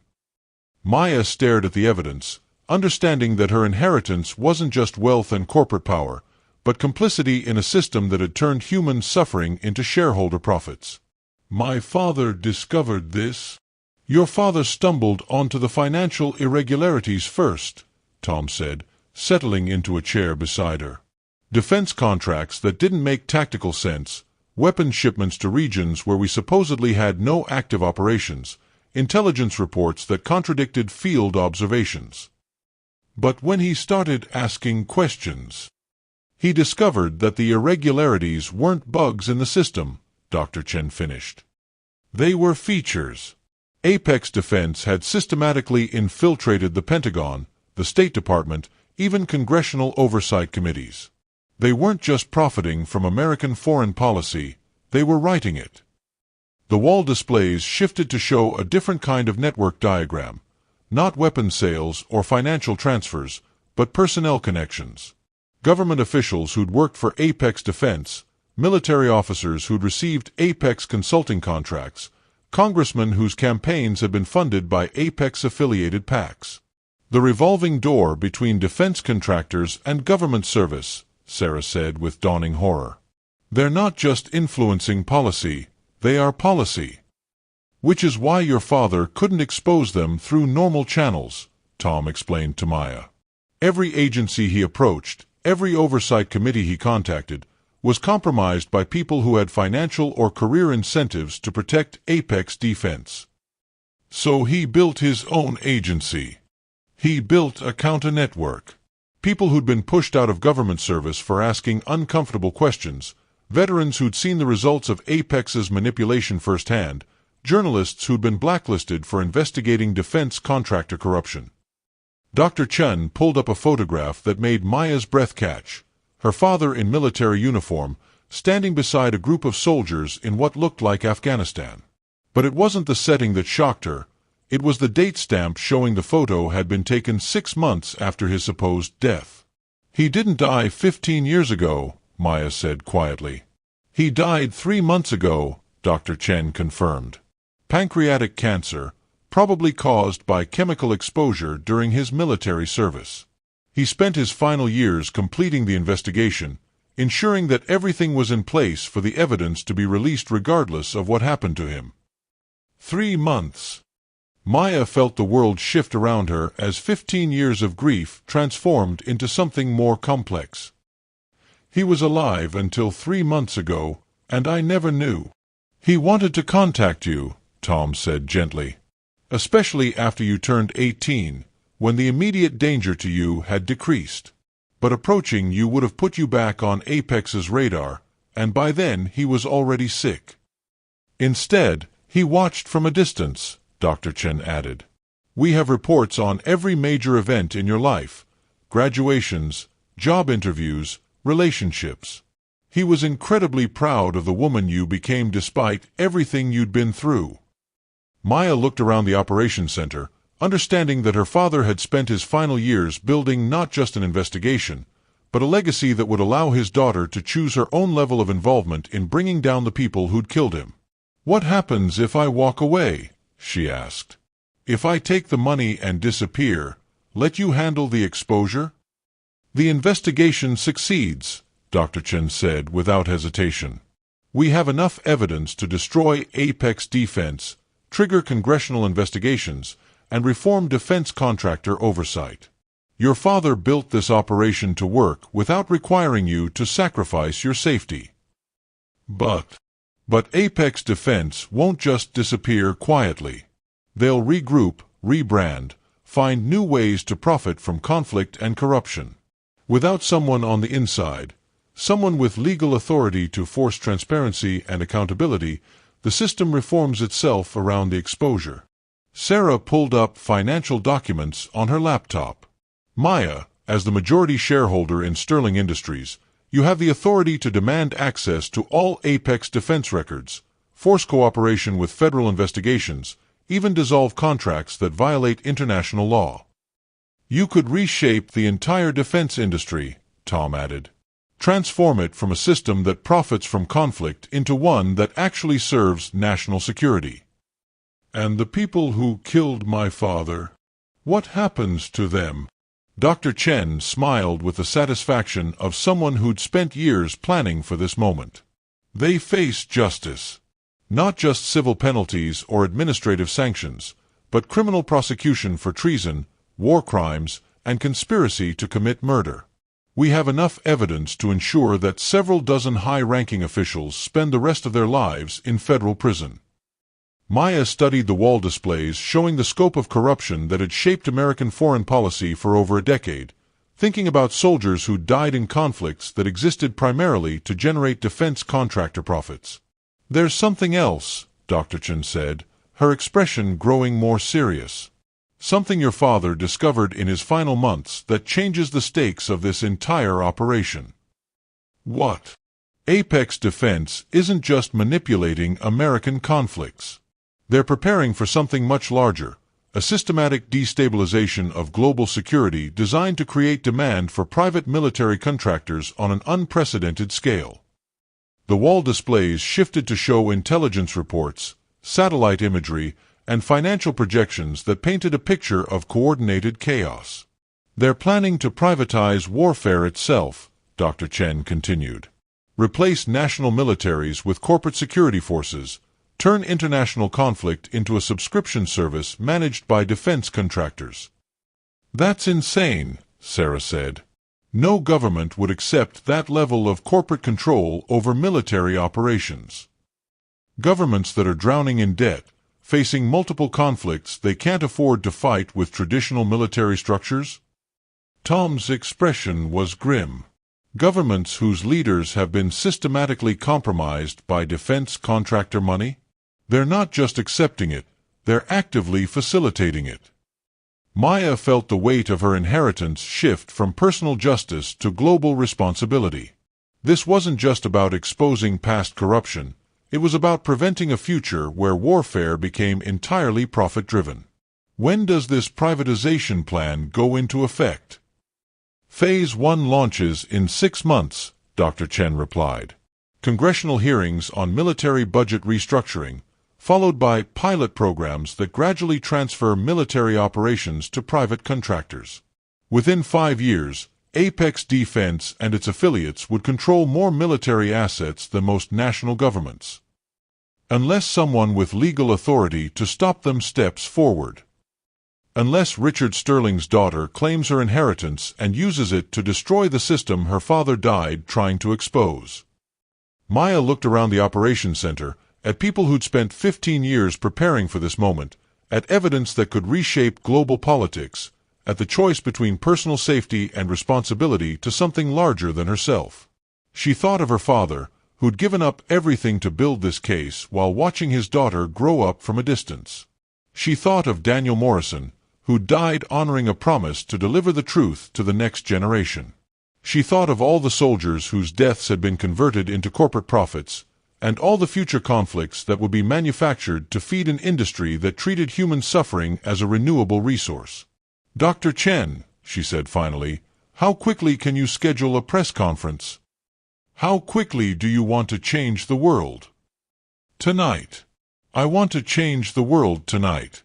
Maya stared at the evidence, understanding that her inheritance wasn't just wealth and corporate power, but complicity in a system that had turned human suffering into shareholder profits. "My father discovered this." "Your father stumbled onto the financial irregularities first," Tom said, settling into a chair beside her. "Defense contracts that didn't make tactical sense, weapons shipments to regions where we supposedly had no active operations, intelligence reports that contradicted field observations." But when he started asking questions, he discovered that the irregularities weren't bugs in the system, Dr. Chen finished. They were features. Apex Defense had systematically infiltrated the Pentagon, the State Department, even congressional oversight committees. They weren't just profiting from American foreign policy, they were writing it. The wall displays shifted to show a different kind of network diagram, not weapons sales or financial transfers, but personnel connections. Government officials who'd worked for Apex Defense, military officers who'd received Apex consulting contracts, congressmen whose campaigns had been funded by Apex-affiliated PACs. "The revolving door between defense contractors and government service," Sarah said with dawning horror. "They're not just influencing policy, they are policy." "Which is why your father couldn't expose them through normal channels," Tom explained to Maya. "Every agency he approached, every oversight committee he contacted, was compromised by people who had financial or career incentives to protect Apex Defense. So he built his own agency. He built a counter-network. People who'd been pushed out of government service for asking uncomfortable questions, veterans who'd seen the results of Apex's manipulation firsthand, journalists who'd been blacklisted for investigating defense contractor corruption. Dr. Chen pulled up a photograph that made Maya's breath catch, her father in military uniform, standing beside a group of soldiers in what looked like Afghanistan. But it wasn't the setting that shocked her. It was the date stamp showing the photo had been taken 6 months after his supposed death. "He didn't die 15 years ago," Maya said quietly. "He died 3 months ago," Dr. Chen confirmed. "Pancreatic cancer, probably caused by chemical exposure during his military service. He spent his final years completing the investigation, ensuring that everything was in place for the evidence to be released regardless of what happened to him." 3 months. Maya felt the world shift around her as 15 years of grief transformed into something more complex. "He was alive until 3 months ago, and I never knew." "He wanted to contact you," Tom said gently. "Especially after you turned 18, when the immediate danger to you had decreased. But approaching you would have put you back on Apex's radar, and by then he was already sick. Instead, he watched from a distance," Dr. Chen added. "We have reports on every major event in your life: graduations, job interviews, relationships. He was incredibly proud of the woman you became despite everything you'd been through." Maya looked around the operations center, understanding that her father had spent his final years building not just an investigation, but a legacy that would allow his daughter to choose her own level of involvement in bringing down the people who'd killed him. "What happens if I walk away?" she asked. "If I take the money and disappear, let you handle the exposure?" "The investigation succeeds," Dr. Chen said without hesitation. "We have enough evidence to destroy Apex Defense, trigger congressional investigations, and reform defense contractor oversight. Your father built this operation to work without requiring you to sacrifice your safety." But Apex Defense won't just disappear quietly. They'll regroup, rebrand, find new ways to profit from conflict and corruption. Without someone on the inside, someone with legal authority to force transparency and accountability, the system reforms itself around the exposure. Sarah pulled up financial documents on her laptop. "Maya, as the majority shareholder in Sterling Industries, you have the authority to demand access to all Apex defense records, force cooperation with federal investigations, even dissolve contracts that violate international law. You could reshape the entire defense industry," Tom added. "Transform it from a system that profits from conflict into one that actually serves national security." "And the people who killed my father, what happens to them?" Dr. Chen smiled with the satisfaction of someone who'd spent years planning for this moment. "They face justice. Not just civil penalties or administrative sanctions, but criminal prosecution for treason, war crimes, and conspiracy to commit murder. We have enough evidence to ensure that several dozen high-ranking officials spend the rest of their lives in federal prison." Maya studied the wall displays showing the scope of corruption that had shaped American foreign policy for over a decade, thinking about soldiers who died in conflicts that existed primarily to generate defense contractor profits. "There's something else," Dr. Chen said, her expression growing more serious. "Something your father discovered in his final months that changes the stakes of this entire operation." "What?" "Apex Defense isn't just manipulating American conflicts. They're preparing for something much larger, a systematic destabilization of global security designed to create demand for private military contractors on an unprecedented scale." The wall displays shifted to show intelligence reports, satellite imagery, and financial projections that painted a picture of coordinated chaos. "They're planning to privatize warfare itself," Dr. Chen continued. "Replace national militaries with corporate security forces, turn international conflict into a subscription service managed by defense contractors." "That's insane," Sarah said. "No government would accept that level of corporate control over military operations. Governments that are drowning in debt, facing multiple conflicts they can't afford to fight with traditional military structures?" Tom's expression was grim. Governments whose leaders have been systematically compromised by defense contractor money? They're not just accepting it, they're actively facilitating it. Maya felt the weight of her inheritance shift from personal justice to global responsibility. This wasn't just about exposing past corruption, it was about preventing a future where warfare became entirely profit-driven. When does this privatization plan go into effect? Phase 1 launches in 6 months, Dr. Chen replied. Congressional hearings on military budget restructuring, followed by pilot programs that gradually transfer military operations to private contractors. Within 5 years, Apex Defense and its affiliates would control more military assets than most national governments. Unless someone with legal authority to stop them steps forward. Unless Richard Sterling's daughter claims her inheritance and uses it to destroy the system her father died trying to expose. Maya looked around the operations center, at people who'd spent 15 years preparing for this moment, at evidence that could reshape global politics, at the choice between personal safety and responsibility to something larger than herself. She thought of her father, who'd given up everything to build this case while watching his daughter grow up from a distance. She thought of Daniel Morrison, who died honoring a promise to deliver the truth to the next generation. She thought of all the soldiers whose deaths had been converted into corporate profits, and all the future conflicts that would be manufactured to feed an industry that treated human suffering as a renewable resource. "Dr. Chen," she said finally, "how quickly can you schedule a press conference? How quickly do you want to change the world?" "Tonight. I want to change the world tonight."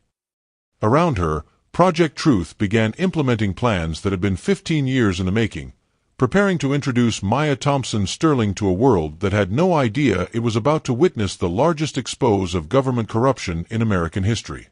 Around her, Project Truth began implementing plans that had been 15 years in the making, preparing to introduce Maya Thompson Sterling to a world that had no idea it was about to witness the largest expose of government corruption in American history.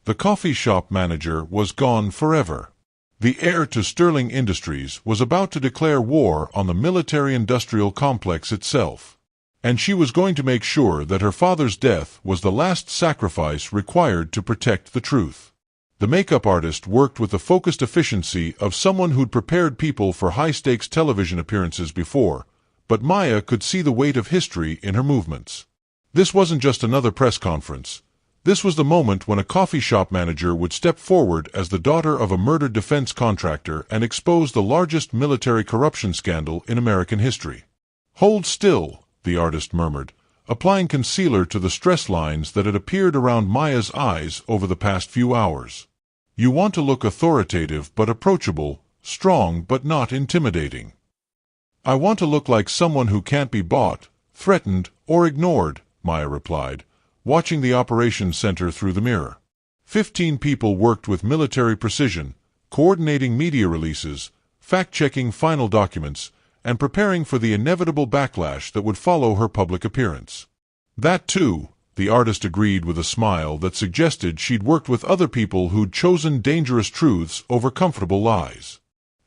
The coffee shop manager was gone forever. The heir to Sterling Industries was about to declare war on the military-industrial complex itself. And she was going to make sure that her father's death was the last sacrifice required to protect the truth. The makeup artist worked with the focused efficiency of someone who'd prepared people for high-stakes television appearances before, but Maya could see the weight of history in her movements. This wasn't just another press conference. This was the moment when a coffee shop manager would step forward as the daughter of a murdered defense contractor and expose the largest military corruption scandal in American history. "Hold still," the artist murmured, applying concealer to the stress lines that had appeared around Maya's eyes over the past few hours. "You want to look authoritative but approachable, strong but not intimidating." "I want to look like someone who can't be bought, threatened, or ignored," Maya replied, watching the operations center through the mirror. 15 people worked with military precision, coordinating media releases, fact-checking final documents, and preparing for the inevitable backlash that would follow her public appearance. "That too," the artist agreed with a smile that suggested she'd worked with other people who'd chosen dangerous truths over comfortable lies.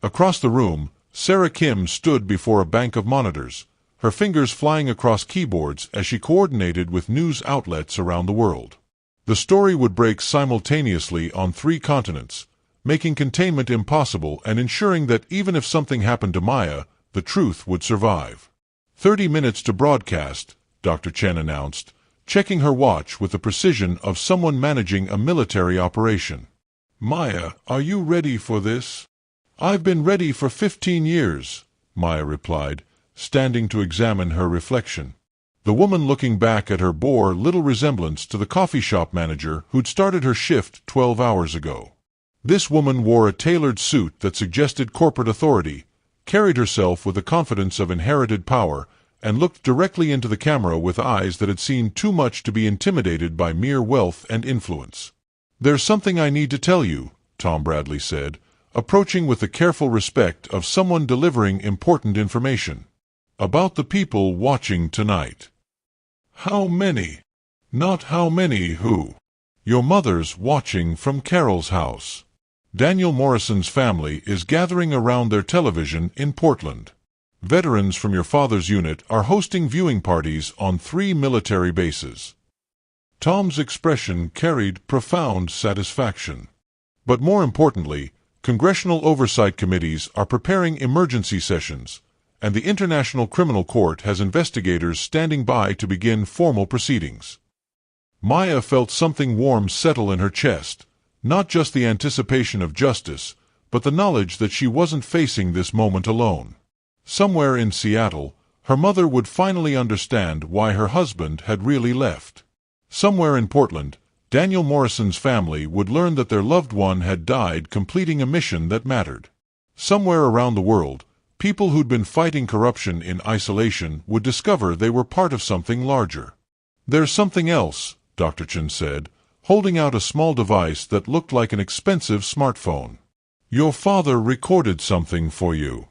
Across the room, Sarah Kim stood before a bank of monitors, her fingers flying across keyboards as she coordinated with news outlets around the world. The story would break simultaneously on 3 continents, making containment impossible and ensuring that even if something happened to Maya, the truth would survive. 30 minutes to broadcast, Dr. Chen announced, checking her watch with the precision of someone managing a military operation. "Maya, are you ready for this?" "I've been ready for 15 years, Maya replied, standing to examine her reflection. The woman looking back at her bore little resemblance to the coffee shop manager who'd started her shift 12 hours ago. This woman wore a tailored suit that suggested corporate authority, carried herself with the confidence of inherited power, and looked directly into the camera with eyes that had seen too much to be intimidated by mere wealth and influence. "There's something I need to tell you," Tom Bradley said, approaching with the careful respect of someone delivering important information. "About the people watching tonight." "How many?" "Not how many who. Your mother's watching from Carol's house. Daniel Morrison's family is gathering around their television in Portland. Veterans from your father's unit are hosting viewing parties on 3 military bases." Tom's expression carried profound satisfaction. But more importantly, Congressional oversight committees are preparing emergency sessions, and the International Criminal Court has investigators standing by to begin formal proceedings. Maya felt something warm settle in her chest, not just the anticipation of justice, but the knowledge that she wasn't facing this moment alone. Somewhere in Seattle, her mother would finally understand why her husband had really left. Somewhere in Portland, Daniel Morrison's family would learn that their loved one had died completing a mission that mattered. Somewhere around the world, people who'd been fighting corruption in isolation would discover they were part of something larger. "There's something else," Dr. Chen said, holding out a small device that looked like an expensive smartphone. "Your father recorded something for you.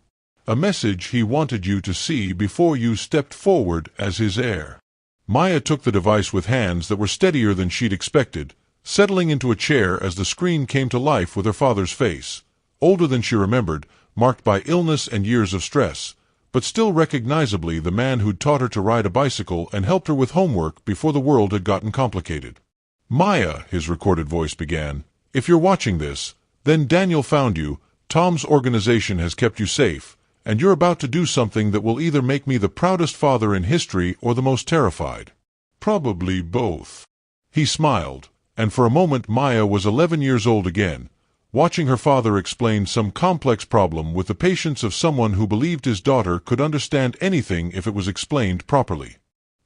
A message he wanted you to see before you stepped forward as his heir." Maya took the device with hands that were steadier than she'd expected, settling into a chair as the screen came to life with her father's face, older than she remembered, marked by illness and years of stress, but still recognizably the man who'd taught her to ride a bicycle and helped her with homework before the world had gotten complicated. "Maya," his recorded voice began, "if you're watching this, then Daniel found you, Tom's organization has kept you safe, and you're about to do something that will either make me the proudest father in history or the most terrified. Probably both." He smiled, and for a moment Maya was 11 years old again, watching her father explain some complex problem with the patience of someone who believed his daughter could understand anything if it was explained properly.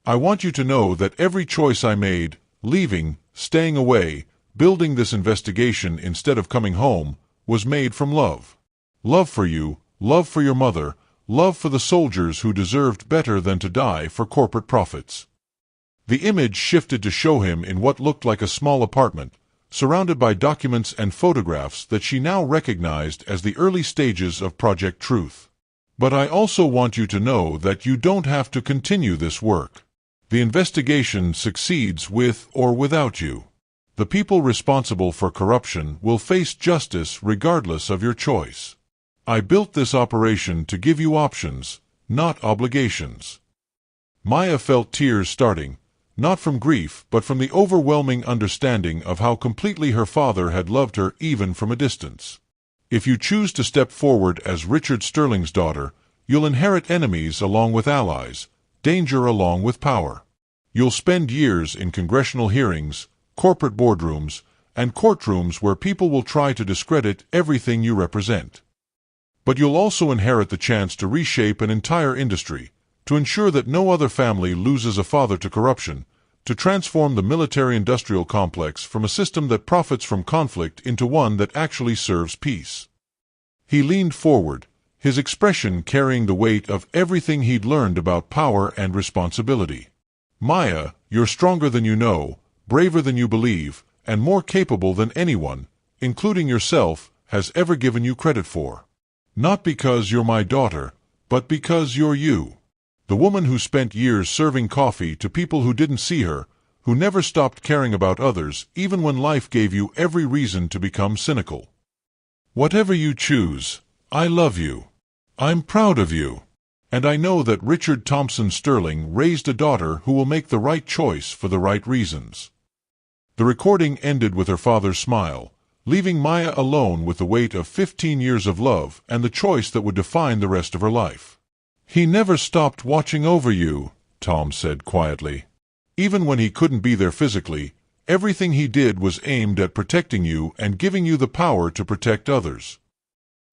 "I want you to know that every choice I made, leaving, staying away, building this investigation instead of coming home, was made from love. Love for you, love for your mother, love for the soldiers who deserved better than to die for corporate profits." The image shifted to show him in what looked like a small apartment, surrounded by documents and photographs that she now recognized as the early stages of Project Truth. "But I also want you to know that you don't have to continue this work. The investigation succeeds with or without you. The people responsible for corruption will face justice regardless of your choice. I built this operation to give you options, not obligations." Maya felt tears starting, not from grief but from the overwhelming understanding of how completely her father had loved her even from a distance. "If you choose to step forward as Richard Sterling's daughter, you'll inherit enemies along with allies, danger along with power. You'll spend years in congressional hearings, corporate boardrooms, and courtrooms where people will try to discredit everything you represent. But you'll also inherit the chance to reshape an entire industry, to ensure that no other family loses a father to corruption, to transform the military-industrial complex from a system that profits from conflict into one that actually serves peace." He leaned forward, his expression carrying the weight of everything he'd learned about power and responsibility. "Maya, you're stronger than you know, braver than you believe, and more capable than anyone, including yourself, has ever given you credit for. Not because you're my daughter, but because you're you. The woman who spent years serving coffee to people who didn't see her, who never stopped caring about others even when life gave you every reason to become cynical. Whatever you choose, I love you. I'm proud of you. And I know that Richard Thompson Sterling raised a daughter who will make the right choice for the right reasons." The recording ended with her father's smile, leaving Maya alone with the weight of 15 years of love and the choice that would define the rest of her life. "He never stopped watching over you," Tom said quietly. "Even when he couldn't be there physically, everything he did was aimed at protecting you and giving you the power to protect others."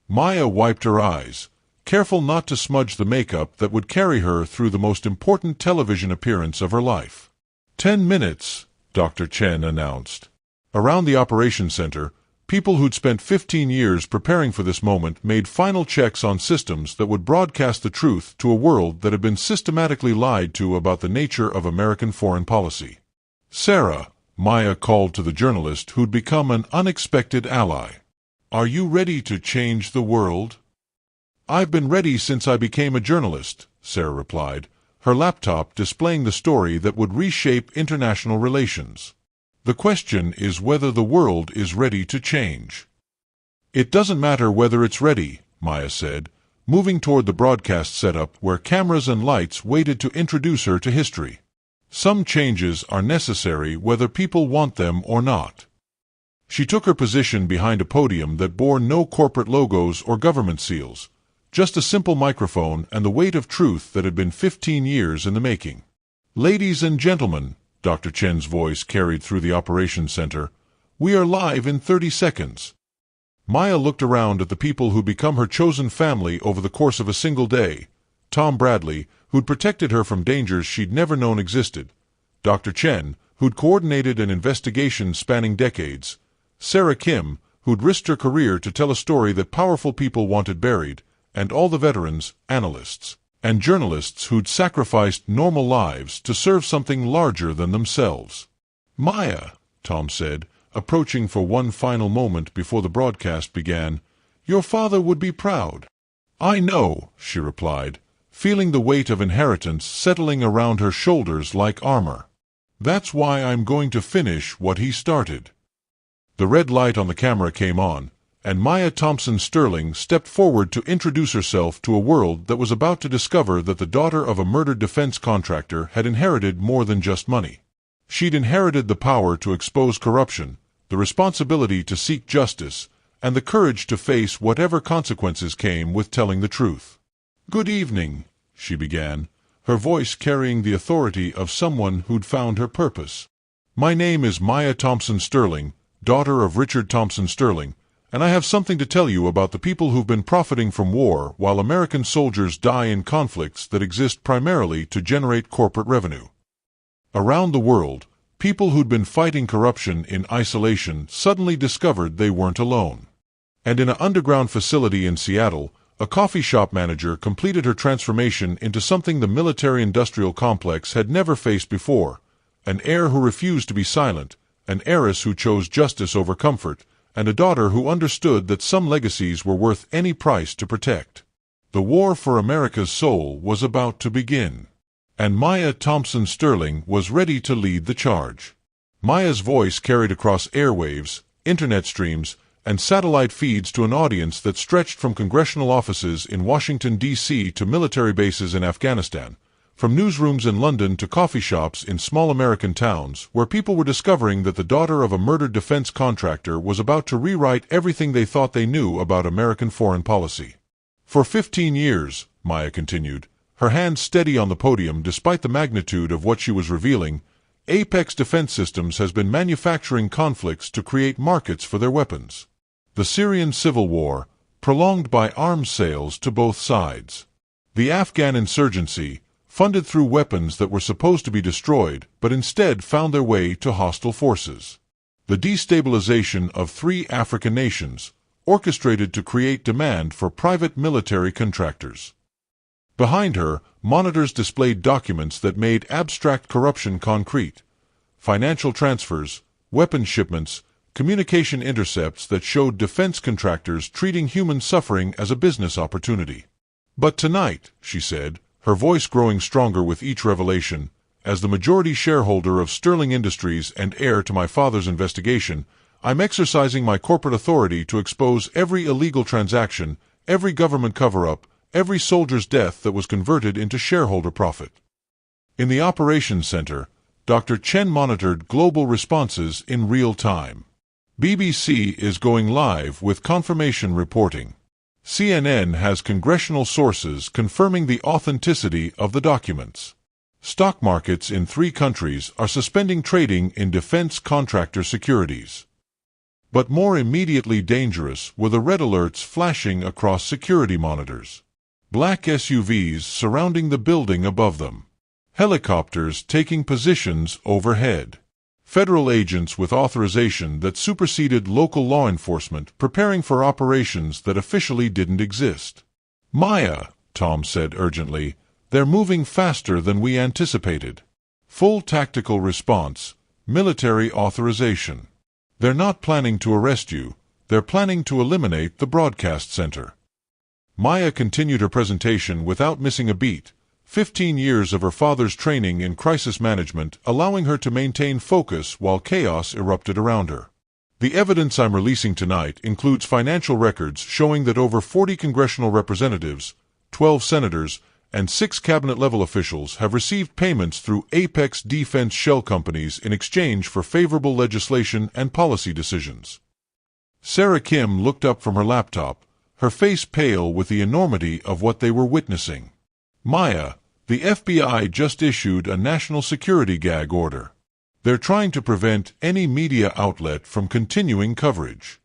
Maya wiped her eyes, careful not to smudge the makeup that would carry her through the most important television appearance of her life. 10 minutes, Dr. Chen announced. Around the operations center, people who'd spent 15 years preparing for this moment made final checks on systems that would broadcast the truth to a world that had been systematically lied to about the nature of American foreign policy. "Sarah," Maya called to the journalist who'd become an unexpected ally. "Are you ready to change the world?" "I've been ready since I became a journalist," Sarah replied, her laptop displaying the story that would reshape international relations. "The question is whether the world is ready to change." "It doesn't matter whether it's ready," Maya said, moving toward the broadcast setup where cameras and lights waited to introduce her to history. "Some changes are necessary whether people want them or not." She took her position behind a podium that bore no corporate logos or government seals, just a simple microphone and the weight of truth that had been 15 years in the making. "Ladies and gentlemen," Dr. Chen's voice carried through the operations center, "we are live in 30 seconds. Maya looked around at the people who'd become her chosen family over the course of a single day. Tom Bradley, who'd protected her from dangers she'd never known existed. Dr. Chen, who'd coordinated an investigation spanning decades. Sarah Kim, who'd risked her career to tell a story that powerful people wanted buried, and all the veterans, analysts, and journalists who'd sacrificed normal lives to serve something larger than themselves. "Maya," Tom said, approaching for one final moment before the broadcast began, "your father would be proud." "I know," she replied, feeling the weight of inheritance settling around her shoulders like armor. "That's why I'm going to finish what he started." The red light on the camera came on, and Maya Thompson Sterling stepped forward to introduce herself to a world that was about to discover that the daughter of a murdered defense contractor had inherited more than just money. She'd inherited the power to expose corruption, the responsibility to seek justice, and the courage to face whatever consequences came with telling the truth. "Good evening," she began, her voice carrying the authority of someone who'd found her purpose. "My name is Maya Thompson Sterling, daughter of Richard Thompson Sterling, and I have something to tell you about the people who've been profiting from war while American soldiers die in conflicts that exist primarily to generate corporate revenue. Around the world, people who'd been fighting corruption in isolation suddenly discovered they weren't alone. And in an underground facility in Seattle, a coffee shop manager completed her transformation into something the military-industrial complex had never faced before, an heir who refused to be silent, an heiress who chose justice over comfort, and a daughter who understood that some legacies were worth any price to protect. The war for America's soul was about to begin, and Maya Thompson Sterling was ready to lead the charge. Maya's voice carried across airwaves, internet streams, and satellite feeds to an audience that stretched from congressional offices in Washington, D.C. to military bases in Afghanistan, from newsrooms in London to coffee shops in small American towns where people were discovering that the daughter of a murdered defense contractor was about to rewrite everything they thought they knew about American foreign policy. "For 15 years, Maya continued, her hand steady on the podium despite the magnitude of what she was revealing, Apex Defense Systems has been manufacturing conflicts to create markets for their weapons. The Syrian civil war, prolonged by arms sales to both sides. The Afghan insurgency, funded through weapons that were supposed to be destroyed but instead found their way to hostile forces. The destabilization of 3 African nations, orchestrated to create demand for private military contractors." Behind her, monitors displayed documents that made abstract corruption concrete. Financial transfers, weapons shipments, communication intercepts that showed defense contractors treating human suffering as a business opportunity. "But tonight," she said, her voice growing stronger with each revelation, "as the majority shareholder of Sterling Industries and heir to my father's investigation, I'm exercising my corporate authority to expose every illegal transaction, every government cover-up, every soldier's death that was converted into shareholder profit." In the operations center, Dr. Chen monitored global responses in real time. BBC is going live with confirmation reporting. CNN has congressional sources confirming the authenticity of the documents. Stock markets in 3 countries are suspending trading in defense contractor securities. But more immediately dangerous were the red alerts flashing across security monitors. Black SUVs surrounding the building above them. Helicopters taking positions overhead. Federal agents with authorization that superseded local law enforcement preparing for operations that officially didn't exist. "Maya," Tom said urgently, "they're moving faster than we anticipated. Full tactical response, military authorization. They're not planning to arrest you, they're planning to eliminate the broadcast center." Maya continued her presentation without missing a beat, 15 years of her father's training in crisis management allowing her to maintain focus while chaos erupted around her. "The evidence I'm releasing tonight includes financial records showing that over 40 congressional representatives, 12 senators, and 6 cabinet-level officials have received payments through Apex Defense shell companies in exchange for favorable legislation and policy decisions. Sarah Kim looked up from her laptop, her face pale with the enormity of what they were witnessing. Maya, the FBI just issued a national security gag order. They're trying to prevent any media outlet from continuing coverage.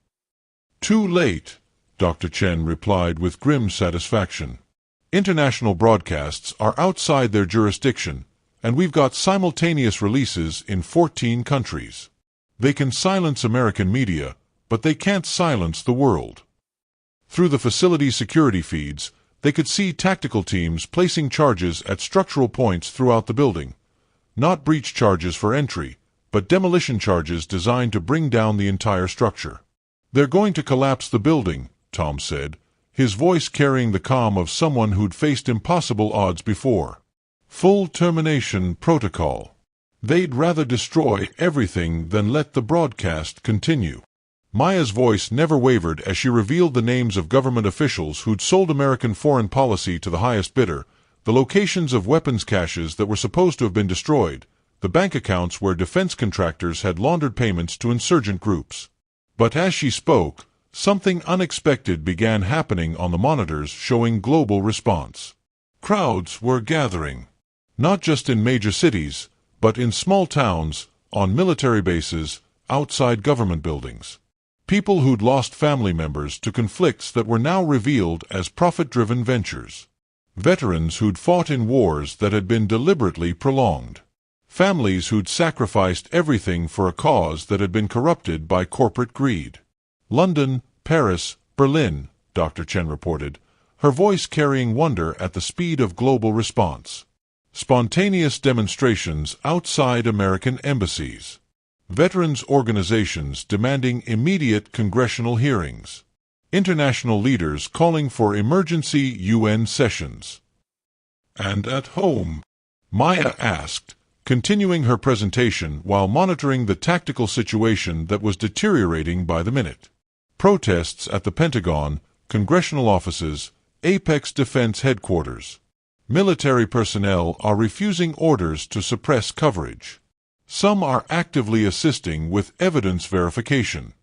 Too late, Dr. Chen replied with grim satisfaction. International broadcasts are outside their jurisdiction, and we've got simultaneous releases in 14 countries. They can silence American media, but they can't silence the world. Through the facility's security feeds, they could see tactical teams placing charges at structural points throughout the building. Not breach charges for entry, but demolition charges designed to bring down the entire structure. They're going to collapse the building, Tom said, his voice carrying the calm of someone who'd faced impossible odds before. Full termination protocol. They'd rather destroy everything than let the broadcast continue. Maya's voice never wavered as she revealed the names of government officials who'd sold American foreign policy to the highest bidder, the locations of weapons caches that were supposed to have been destroyed, the bank accounts where defense contractors had laundered payments to insurgent groups. But as she spoke, something unexpected began happening on the monitors showing global response. Crowds were gathering. Not just in major cities, but in small towns, on military bases, outside government buildings. People who'd lost family members to conflicts that were now revealed as profit-driven ventures. Veterans who'd fought in wars that had been deliberately prolonged. Families who'd sacrificed everything for a cause that had been corrupted by corporate greed. London, Paris, Berlin, Dr. Chen reported, her voice carrying wonder at the speed of global response. Spontaneous demonstrations outside American embassies. Veterans organizations demanding immediate congressional hearings. International leaders calling for emergency UN sessions. And at home? Maya asked, continuing her presentation while monitoring the tactical situation that was deteriorating by the minute. Protests at the Pentagon, congressional offices, Apex Defense headquarters. Military personnel are refusing orders to suppress coverage. Some are actively assisting with evidence verification.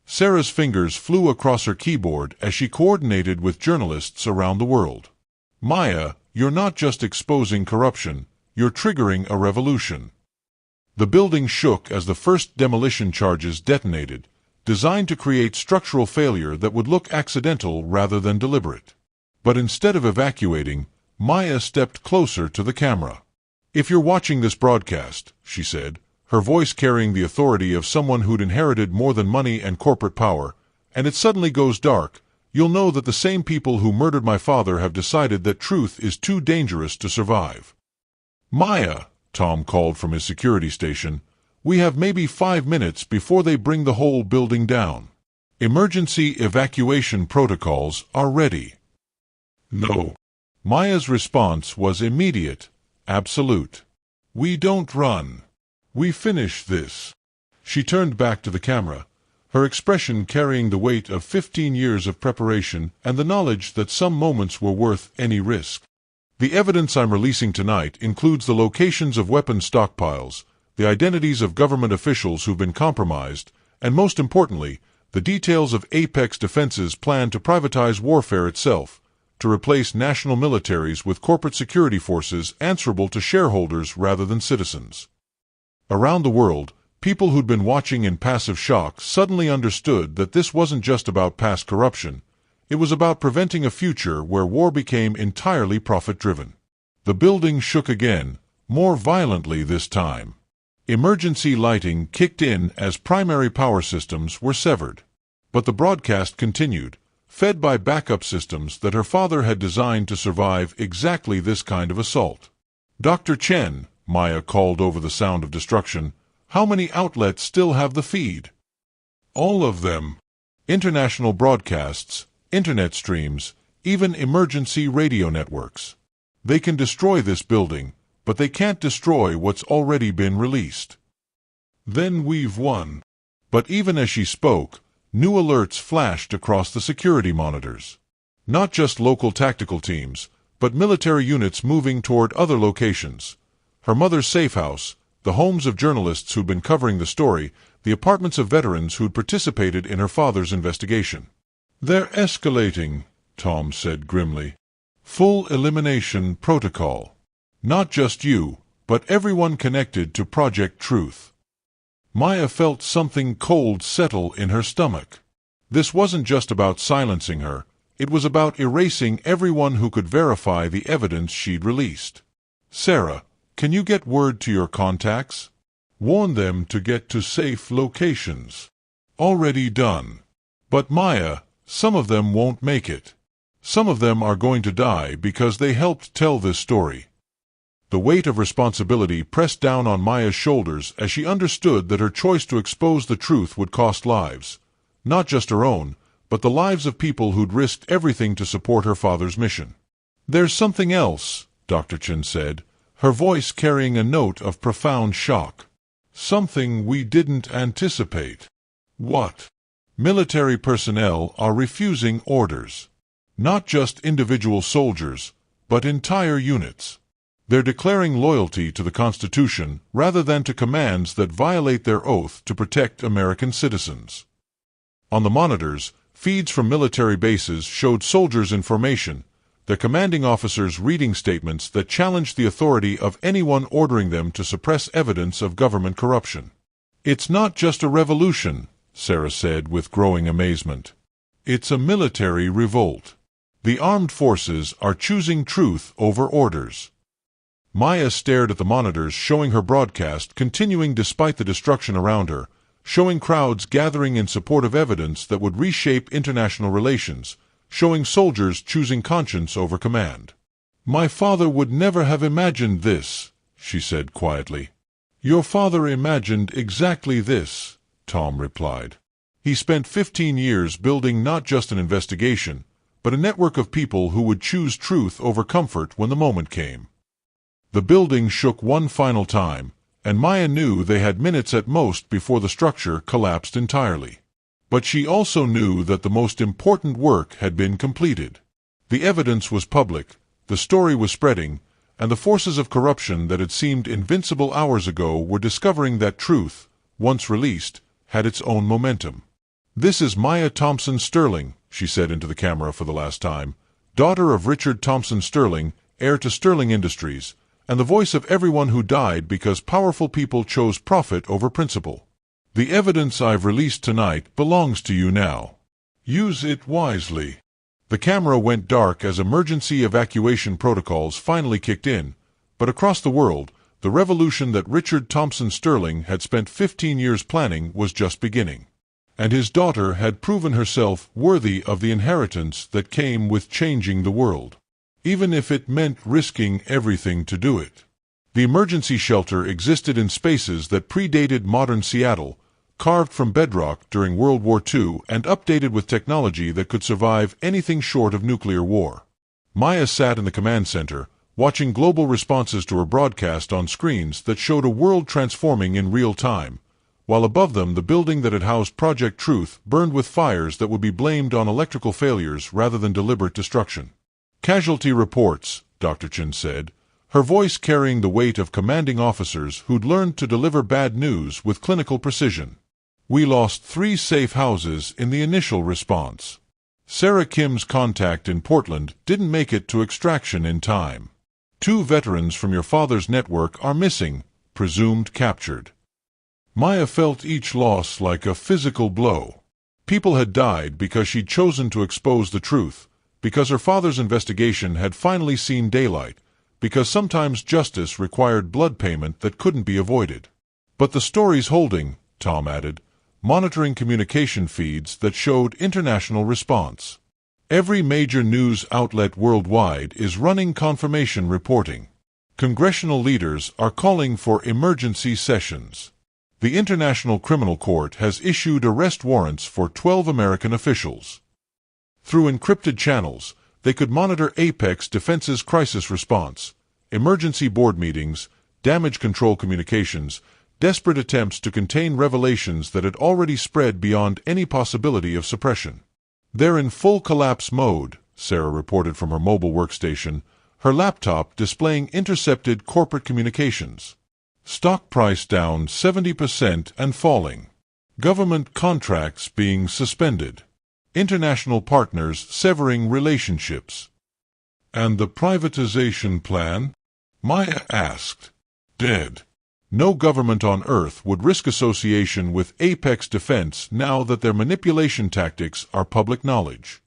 Sarah's fingers flew across her keyboard as she coordinated with journalists around the world. Maya, you're not just exposing corruption, you're triggering a revolution. The building shook as the first demolition charges detonated, designed to create structural failure that would look accidental rather than deliberate. But instead of evacuating, Maya stepped closer to the camera. If you're watching this broadcast, she said, her voice carrying the authority of someone who'd inherited more than money and corporate power, and it suddenly goes dark, you'll know that the same people who murdered my father have decided that truth is too dangerous to survive. Maya, Tom called from his security station, we have maybe 5 minutes before they bring the whole building down. Emergency evacuation protocols are ready. No. Maya's response was immediate, absolute. We don't run. We finish this. She turned back to the camera, her expression carrying the weight of 15 years of preparation and the knowledge that some moments were worth any risk. The evidence I'm releasing tonight includes the locations of weapons stockpiles, the identities of government officials who've been compromised, and most importantly, the details of Apex Defense's plan to privatize warfare itself, to replace national militaries with corporate security forces answerable to shareholders rather than citizens. Around the world, people who'd been watching in passive shock suddenly understood that this wasn't just about past corruption, it was about preventing a future where war became entirely profit-driven. The building shook again, more violently this time. Emergency lighting kicked in as primary power systems were severed. But the broadcast continued, fed by backup systems that her father had designed to survive exactly this kind of assault. Dr. Chen, Maya called over the sound of destruction, how many outlets still have the feed? All of them. International broadcasts, internet streams, even emergency radio networks. They can destroy this building, but they can't destroy what's already been released. Then we've won. But even as she spoke, new alerts flashed across the security monitors. Not just local tactical teams, but military units moving toward other locations. Her mother's safe house, the homes of journalists who'd been covering the story, the apartments of veterans who'd participated in her father's investigation. "They're escalating," Tom said grimly. "Full elimination protocol. Not just you, but everyone connected to Project Truth." Maya felt something cold settle in her stomach. This wasn't just about silencing her, it was about erasing everyone who could verify the evidence she'd released. "Sarah, can you get word to your contacts? Warn them to get to safe locations." "Already done." "But Maya, some of them won't make it. Some of them are going to die because they helped tell this story." The weight of responsibility pressed down on Maya's shoulders as she understood that her choice to expose the truth would cost lives. Not just her own, but the lives of people who'd risked everything to support her father's mission. "There's something else," Dr. Chen said, her voice carrying a note of profound shock. "Something we didn't anticipate." "What?" "Military personnel are refusing orders. Not just individual soldiers, but entire units. They're declaring loyalty to the Constitution rather than to commands that violate their oath to protect American citizens." On the monitors, feeds from military bases showed soldiers in formation, their commanding officers reading statements that challenged the authority of anyone ordering them to suppress evidence of government corruption. "It's not just a revolution," Sarah said with growing amazement. "It's a military revolt. The armed forces are choosing truth over orders." Maya stared at the monitors showing her broadcast continuing despite the destruction around her, showing crowds gathering in support of evidence that would reshape international relations, showing soldiers choosing conscience over command. "My father would never have imagined this," she said quietly. "Your father imagined exactly this," Tom replied. "He spent 15 years building not just an investigation, but a network of people who would choose truth over comfort when the moment came." The building shook one final time, and Maya knew they had minutes at most before the structure collapsed entirely. But she also knew that the most important work had been completed. The evidence was public, the story was spreading, and the forces of corruption that had seemed invincible hours ago were discovering that truth, once released, had its own momentum. "This is Maya Thompson Sterling," she said into the camera for the last time, "daughter of Richard Thompson Sterling, heir to Sterling Industries, and the voice of everyone who died because powerful people chose profit over principle. The evidence I've released tonight belongs to you now. Use it wisely." The camera went dark as emergency evacuation protocols finally kicked in, but across the world, the revolution that Richard Thompson Sterling had spent 15 years planning was just beginning. And his daughter had proven herself worthy of the inheritance that came with changing the world, even if it meant risking everything to do it. The emergency shelter existed in spaces that predated modern Seattle, carved from bedrock during World War II and updated with technology that could survive anything short of nuclear war. Maya sat in the command center, watching global responses to her broadcast on screens that showed a world transforming in real time, while above them the building that had housed Project Truth burned with fires that would be blamed on electrical failures rather than deliberate destruction. "Casualty reports," Dr. Chen said, her voice carrying the weight of commanding officers who'd learned to deliver bad news with clinical precision. "We lost 3 safe houses in the initial response. Sarah Kim's contact in Portland didn't make it to extraction in time. 2 veterans from your father's network are missing, presumed captured." Maya felt each loss like a physical blow. People had died because she'd chosen to expose the truth, because her father's investigation had finally seen daylight, because sometimes justice required blood payment that couldn't be avoided. "But the story's holding," Tom added, monitoring communication feeds that showed international response. "Every major news outlet worldwide is running confirmation reporting. Congressional leaders are calling for emergency sessions. The International Criminal Court has issued arrest warrants for 12 American officials. Through encrypted channels, they could monitor Apex Defense's crisis response, emergency board meetings, damage control communications, desperate attempts to contain revelations that had already spread beyond any possibility of suppression. They're in full collapse mode," Sarah reported from her mobile workstation, her laptop displaying intercepted corporate communications. Stock price down 70% and falling. Government contracts being suspended. International partners severing relationships. And the privatization plan? Maya asked. Dead. No government on Earth would risk association with Apex Defense now that their manipulation tactics are public knowledge.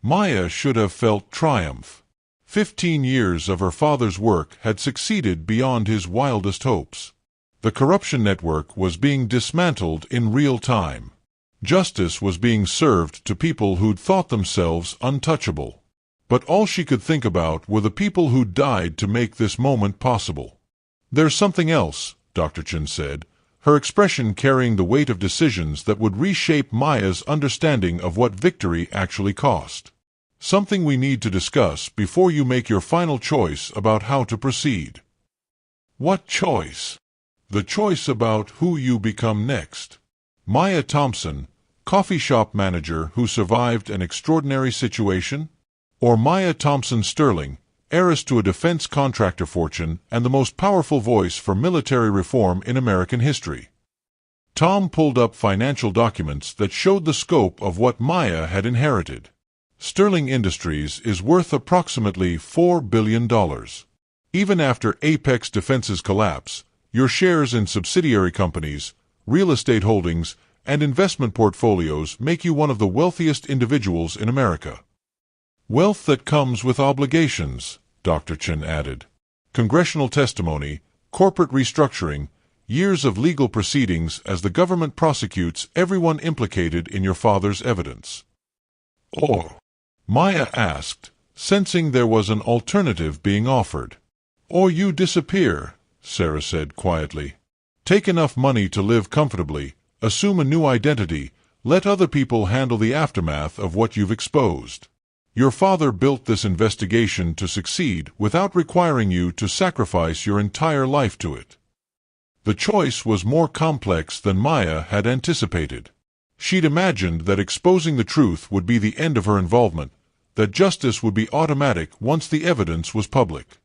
Maya should have felt triumph. 15 years of her father's work had succeeded beyond his wildest hopes. The corruption network was being dismantled in real time. Justice was being served to people who'd thought themselves untouchable. But all she could think about were the people who died to make this moment possible. There's something else, Dr. Chen said, her expression carrying the weight of decisions that would reshape Maya's understanding of what victory actually cost. Something we need to discuss before you make your final choice about how to proceed. What choice? The choice about who you become next. Maya Thompson, coffee shop manager who survived an extraordinary situation? Or Maya Thompson Sterling, heiress to a defense contractor fortune and the most powerful voice for military reform in American history? Tom pulled up financial documents that showed the scope of what Maya had inherited. Sterling Industries is worth approximately $4 billion. Even after Apex Defense's collapse, your shares in subsidiary companies, real estate holdings, and investment portfolios make you one of the wealthiest individuals in America. Wealth that comes with obligations, Dr. Chen added. Congressional testimony, corporate restructuring, years of legal proceedings as the government prosecutes everyone implicated in your father's evidence. Or, Maya asked, sensing there was an alternative being offered. Or you disappear, Sarah said quietly. Take enough money to live comfortably, assume a new identity, let other people handle the aftermath of what you've exposed. Your father built this investigation to succeed without requiring you to sacrifice your entire life to it. The choice was more complex than Maya had anticipated. She'd imagined that exposing the truth would be the end of her involvement, that justice would be automatic once the evidence was public.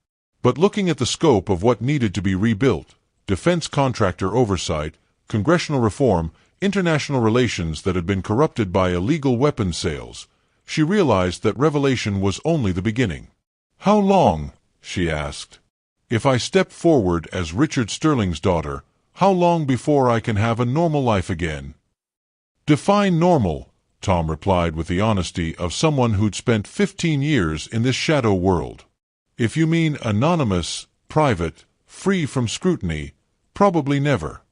But looking at the scope of what needed to be rebuilt, defense contractor oversight, congressional reform, international relations that had been corrupted by illegal weapons sales, she realized that revelation was only the beginning. How long? She asked. If I step forward as Richard Sterling's daughter, how long before I can have a normal life again? Define normal, Tom replied with the honesty of someone who'd spent 15 years in this shadow world. If you mean anonymous, private, free from scrutiny, probably never.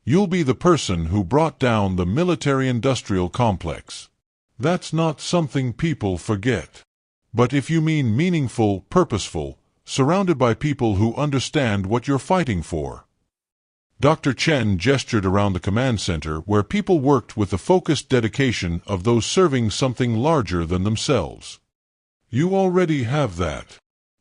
You'll be the person who brought down the military-industrial complex. That's not something people forget. But if you mean meaningful, purposeful, surrounded by people who understand what you're fighting for. Dr. Chen gestured around the command center where people worked with the focused dedication of those serving something larger than themselves. You already have that.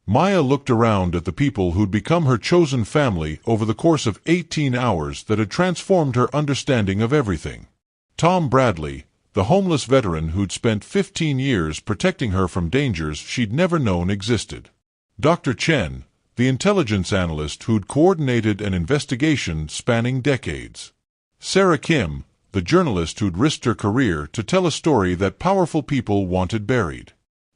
Maya looked around at the people who'd become her chosen family over the course of 18 hours that had transformed her understanding of everything. Tom Bradley, the homeless veteran who'd spent 15 years protecting her from dangers she'd never known existed. Dr. Chen, the intelligence analyst who'd coordinated an investigation spanning decades. Sarah Kim, the journalist who'd risked her career to tell a story that powerful people wanted buried.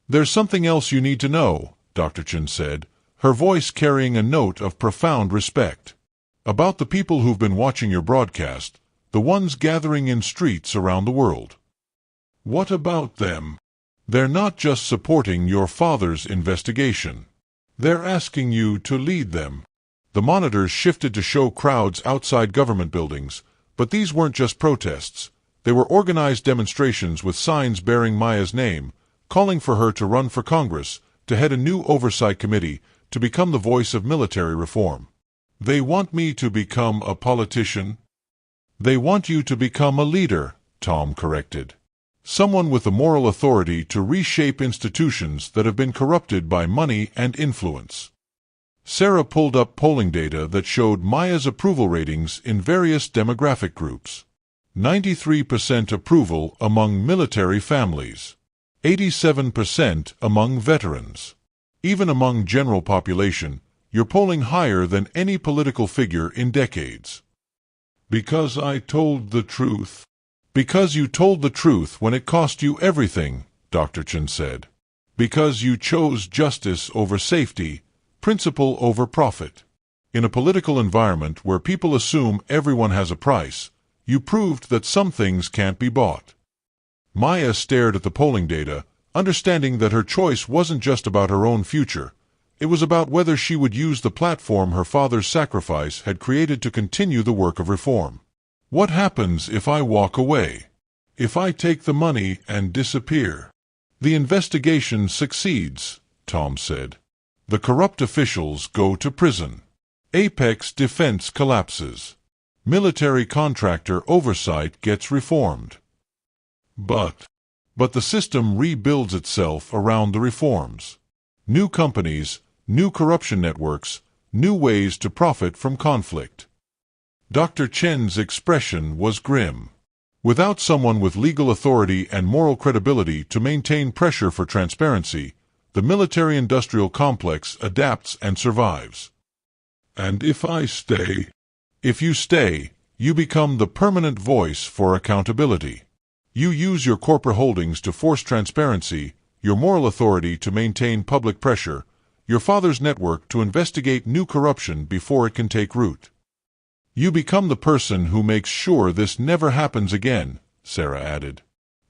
There's something else you need to know, Dr. Chen said, her voice carrying a note of profound respect. About the people who've been watching your broadcast, the ones gathering in streets around the world. What about them? They're not just supporting your father's investigation. They're asking you to lead them. The monitors shifted to show crowds outside government buildings, but these weren't just protests. They were organized demonstrations with signs bearing Maya's name, calling for her to run for Congress, to head a new oversight committee, to become the voice of military reform. They want me to become a politician? They want you to become a leader, Tom corrected. Someone with the moral authority to reshape institutions that have been corrupted by money and influence. Sarah pulled up polling data that showed Maya's approval ratings in various demographic groups. 93% approval among military families. 87% among veterans. Even among general population, you're polling higher than any political figure in decades. Because I told the truth. Because you told the truth when it cost you everything, Dr. Chen said. Because you chose justice over safety, principle over profit. In a political environment where people assume everyone has a price, you proved that some things can't be bought. Maya stared at the polling data, understanding that her choice wasn't just about her own future. It was about whether she would use the platform her father's sacrifice had created to continue the work of reform. What happens if I walk away? If I take the money and disappear? The investigation succeeds, Tom said. The corrupt officials go to prison. Apex defense collapses. Military contractor oversight gets reformed. But the system rebuilds itself around the reforms. New companies, new corruption networks, new ways to profit from conflict. Dr. Chen's expression was grim. Without someone with legal authority and moral credibility to maintain pressure for transparency, the military-industrial complex adapts and survives. And if I stay? If you stay, you become the permanent voice for accountability. You use your corporate holdings to force transparency, your moral authority to maintain public pressure, your father's network to investigate new corruption before it can take root. You become the person who makes sure this never happens again, Sarah added.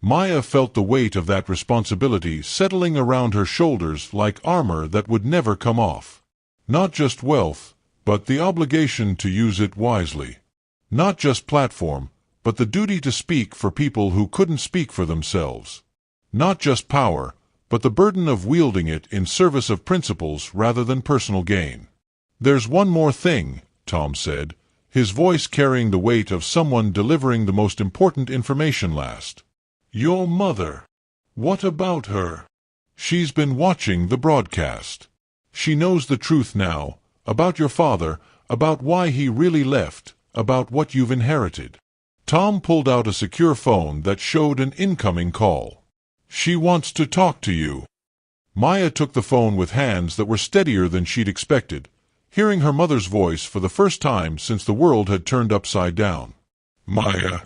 Maya felt the weight of that responsibility settling around her shoulders like armor that would never come off. Not just wealth, but the obligation to use it wisely. Not just platform, but the duty to speak for people who couldn't speak for themselves. Not just power, but the burden of wielding it in service of principles rather than personal gain. There's one more thing, Tom said, his voice carrying the weight of someone delivering the most important information last. Your mother. What about her? She's been watching the broadcast. She knows the truth now, about your father, about why he really left, about what you've inherited. Tom pulled out a secure phone that showed an incoming call. She wants to talk to you. Maya took the phone with hands that were steadier than she'd expected, hearing her mother's voice for the first time since the world had turned upside down. Maya.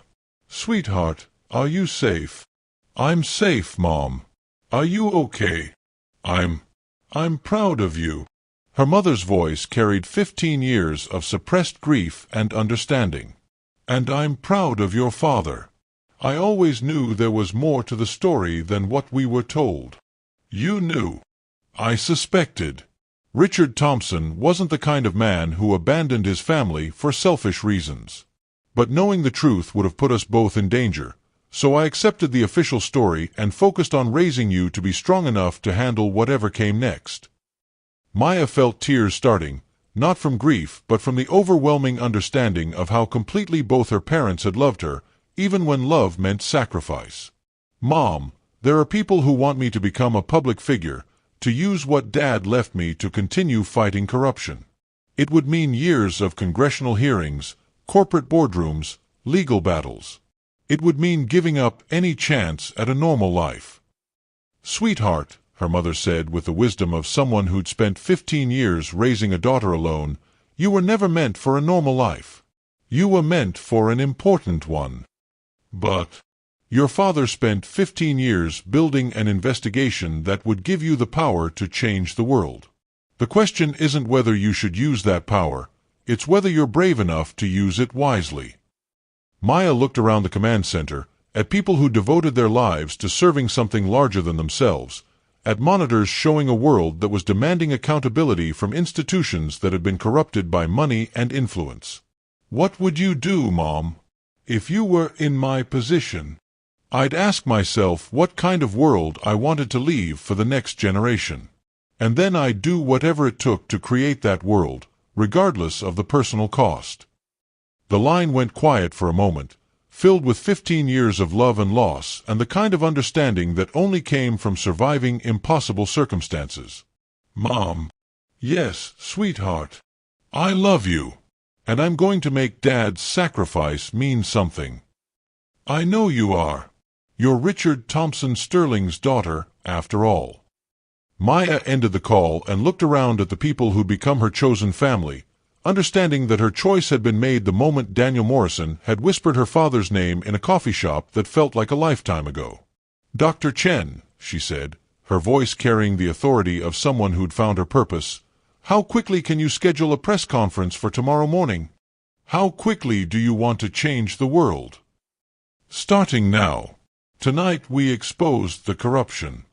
Sweetheart, are you safe? I'm safe, Mom. Are you okay? I'm proud of you. Her mother's voice carried 15 years of suppressed grief and understanding. And I'm proud of your father. I always knew there was more to the story than what we were told. You knew. I suspected. Richard Thompson wasn't the kind of man who abandoned his family for selfish reasons. But knowing the truth would have put us both in danger, so I accepted the official story and focused on raising you to be strong enough to handle whatever came next. Maya felt tears starting, not from grief but from the overwhelming understanding of how completely both her parents had loved her, even when love meant sacrifice. Mom, there are people who want me to become a public figure, to use what Dad left me to continue fighting corruption. It would mean years of congressional hearings, corporate boardrooms, legal battles. It would mean giving up any chance at a normal life. Sweetheart, her mother said with the wisdom of someone who'd spent 15 years raising a daughter alone, you were never meant for a normal life. You were meant for an important one. But your father spent 15 years building an investigation that would give you the power to change the world. The question isn't whether you should use that power, it's whether you're brave enough to use it wisely. Maya looked around the command center, at people who devoted their lives to serving something larger than themselves, at monitors showing a world that was demanding accountability from institutions that had been corrupted by money and influence. What would you do, Mom? If you were in my position, I'd ask myself what kind of world I wanted to leave for the next generation. And then I'd do whatever it took to create that world, regardless of the personal cost. The line went quiet for a moment, filled with 15 years of love and loss and the kind of understanding that only came from surviving impossible circumstances. Mom. Yes, sweetheart. I love you. And I'm going to make Dad's sacrifice mean something. I know you are. You're Richard Thompson Sterling's daughter, after all. Maya ended the call and looked around at the people who'd become her chosen family, understanding that her choice had been made the moment Daniel Morrison had whispered her father's name in a coffee shop that felt like a lifetime ago. "Dr. Chen," she said, her voice carrying the authority of someone who'd found her purpose, "how quickly can you schedule a press conference for tomorrow morning? How quickly do you want to change the world?" "Starting now. Tonight we exposed the corruption.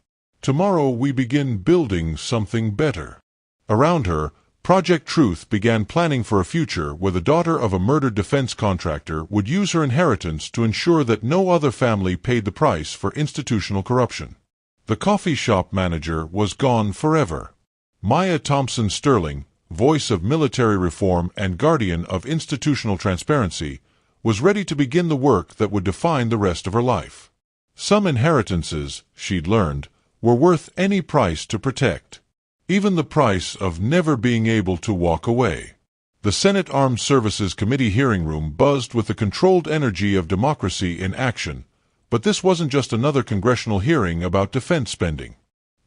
Tomorrow we begin building something better." Around her, Project Truth began planning for a future where the daughter of a murdered defense contractor would use her inheritance to ensure that no other family paid the price for institutional corruption. The coffee shop manager was gone forever. Maya Thompson Sterling, voice of military reform and guardian of institutional transparency, was ready to begin the work that would define the rest of her life. Some inheritances, she'd learned, were worth any price to protect. Even the price of never being able to walk away. The Senate Armed Services Committee hearing room buzzed with the controlled energy of democracy in action, but this wasn't just another congressional hearing about defense spending.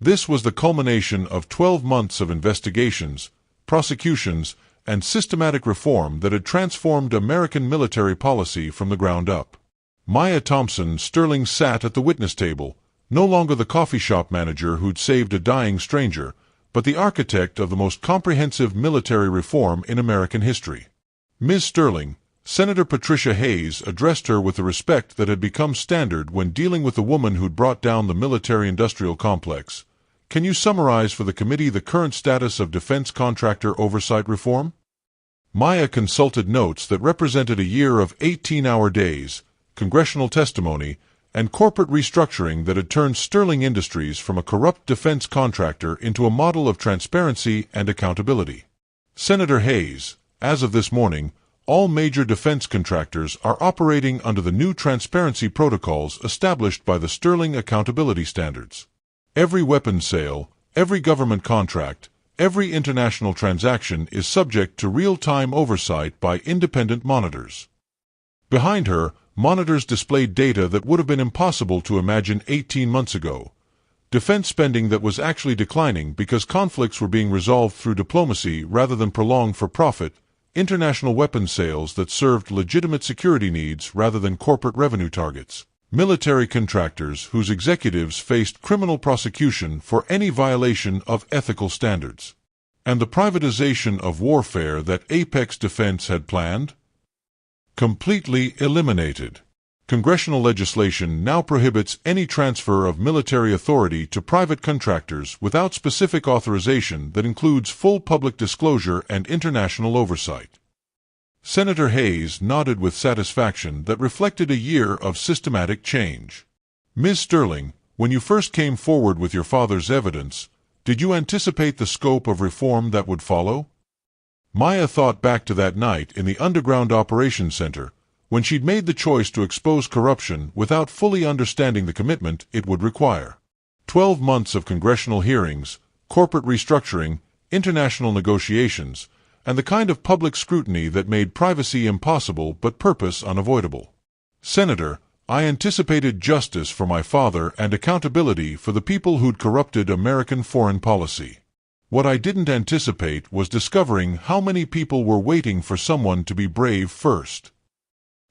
This was the culmination of 12 months of investigations, prosecutions, and systematic reform that had transformed American military policy from the ground up. Maya Thompson Sterling sat at the witness table, no longer the coffee shop manager who'd saved a dying stranger, but the architect of the most comprehensive military reform in American history. Ms. Sterling, Senator Patricia Hayes addressed her with the respect that had become standard when dealing with the woman who'd brought down the military-industrial complex. "Can you summarize for the committee the current status of defense contractor oversight reform?" Maya consulted notes that represented a year of 18-hour days, congressional testimony, and corporate restructuring that had turned Sterling Industries from a corrupt defense contractor into a model of transparency and accountability. Senator Hayes, as of this morning, all major defense contractors are operating under the new transparency protocols established by the Sterling Accountability Standards. Every weapons sale, every government contract, every international transaction is subject to real-time oversight by independent monitors. Behind her, monitors displayed data that would have been impossible to imagine 18 months ago. Defense spending that was actually declining because conflicts were being resolved through diplomacy rather than prolonged for profit, international weapons sales that served legitimate security needs rather than corporate revenue targets, military contractors whose executives faced criminal prosecution for any violation of ethical standards, and the privatization of warfare that Apex Defense had planned. Completely eliminated. Congressional legislation now prohibits any transfer of military authority to private contractors without specific authorization that includes full public disclosure and international oversight. Senator Hayes nodded with satisfaction that reflected a year of systematic change. "Ms. Sterling, when you first came forward with your father's evidence, did you anticipate the scope of reform that would follow?" Maya thought back to that night in the Underground Operations Center, when she'd made the choice to expose corruption without fully understanding the commitment it would require. 12 months of congressional hearings, corporate restructuring, international negotiations, and the kind of public scrutiny that made privacy impossible but purpose unavoidable. "Senator, I anticipated justice for my father and accountability for the people who'd corrupted American foreign policy. What I didn't anticipate was discovering how many people were waiting for someone to be brave first."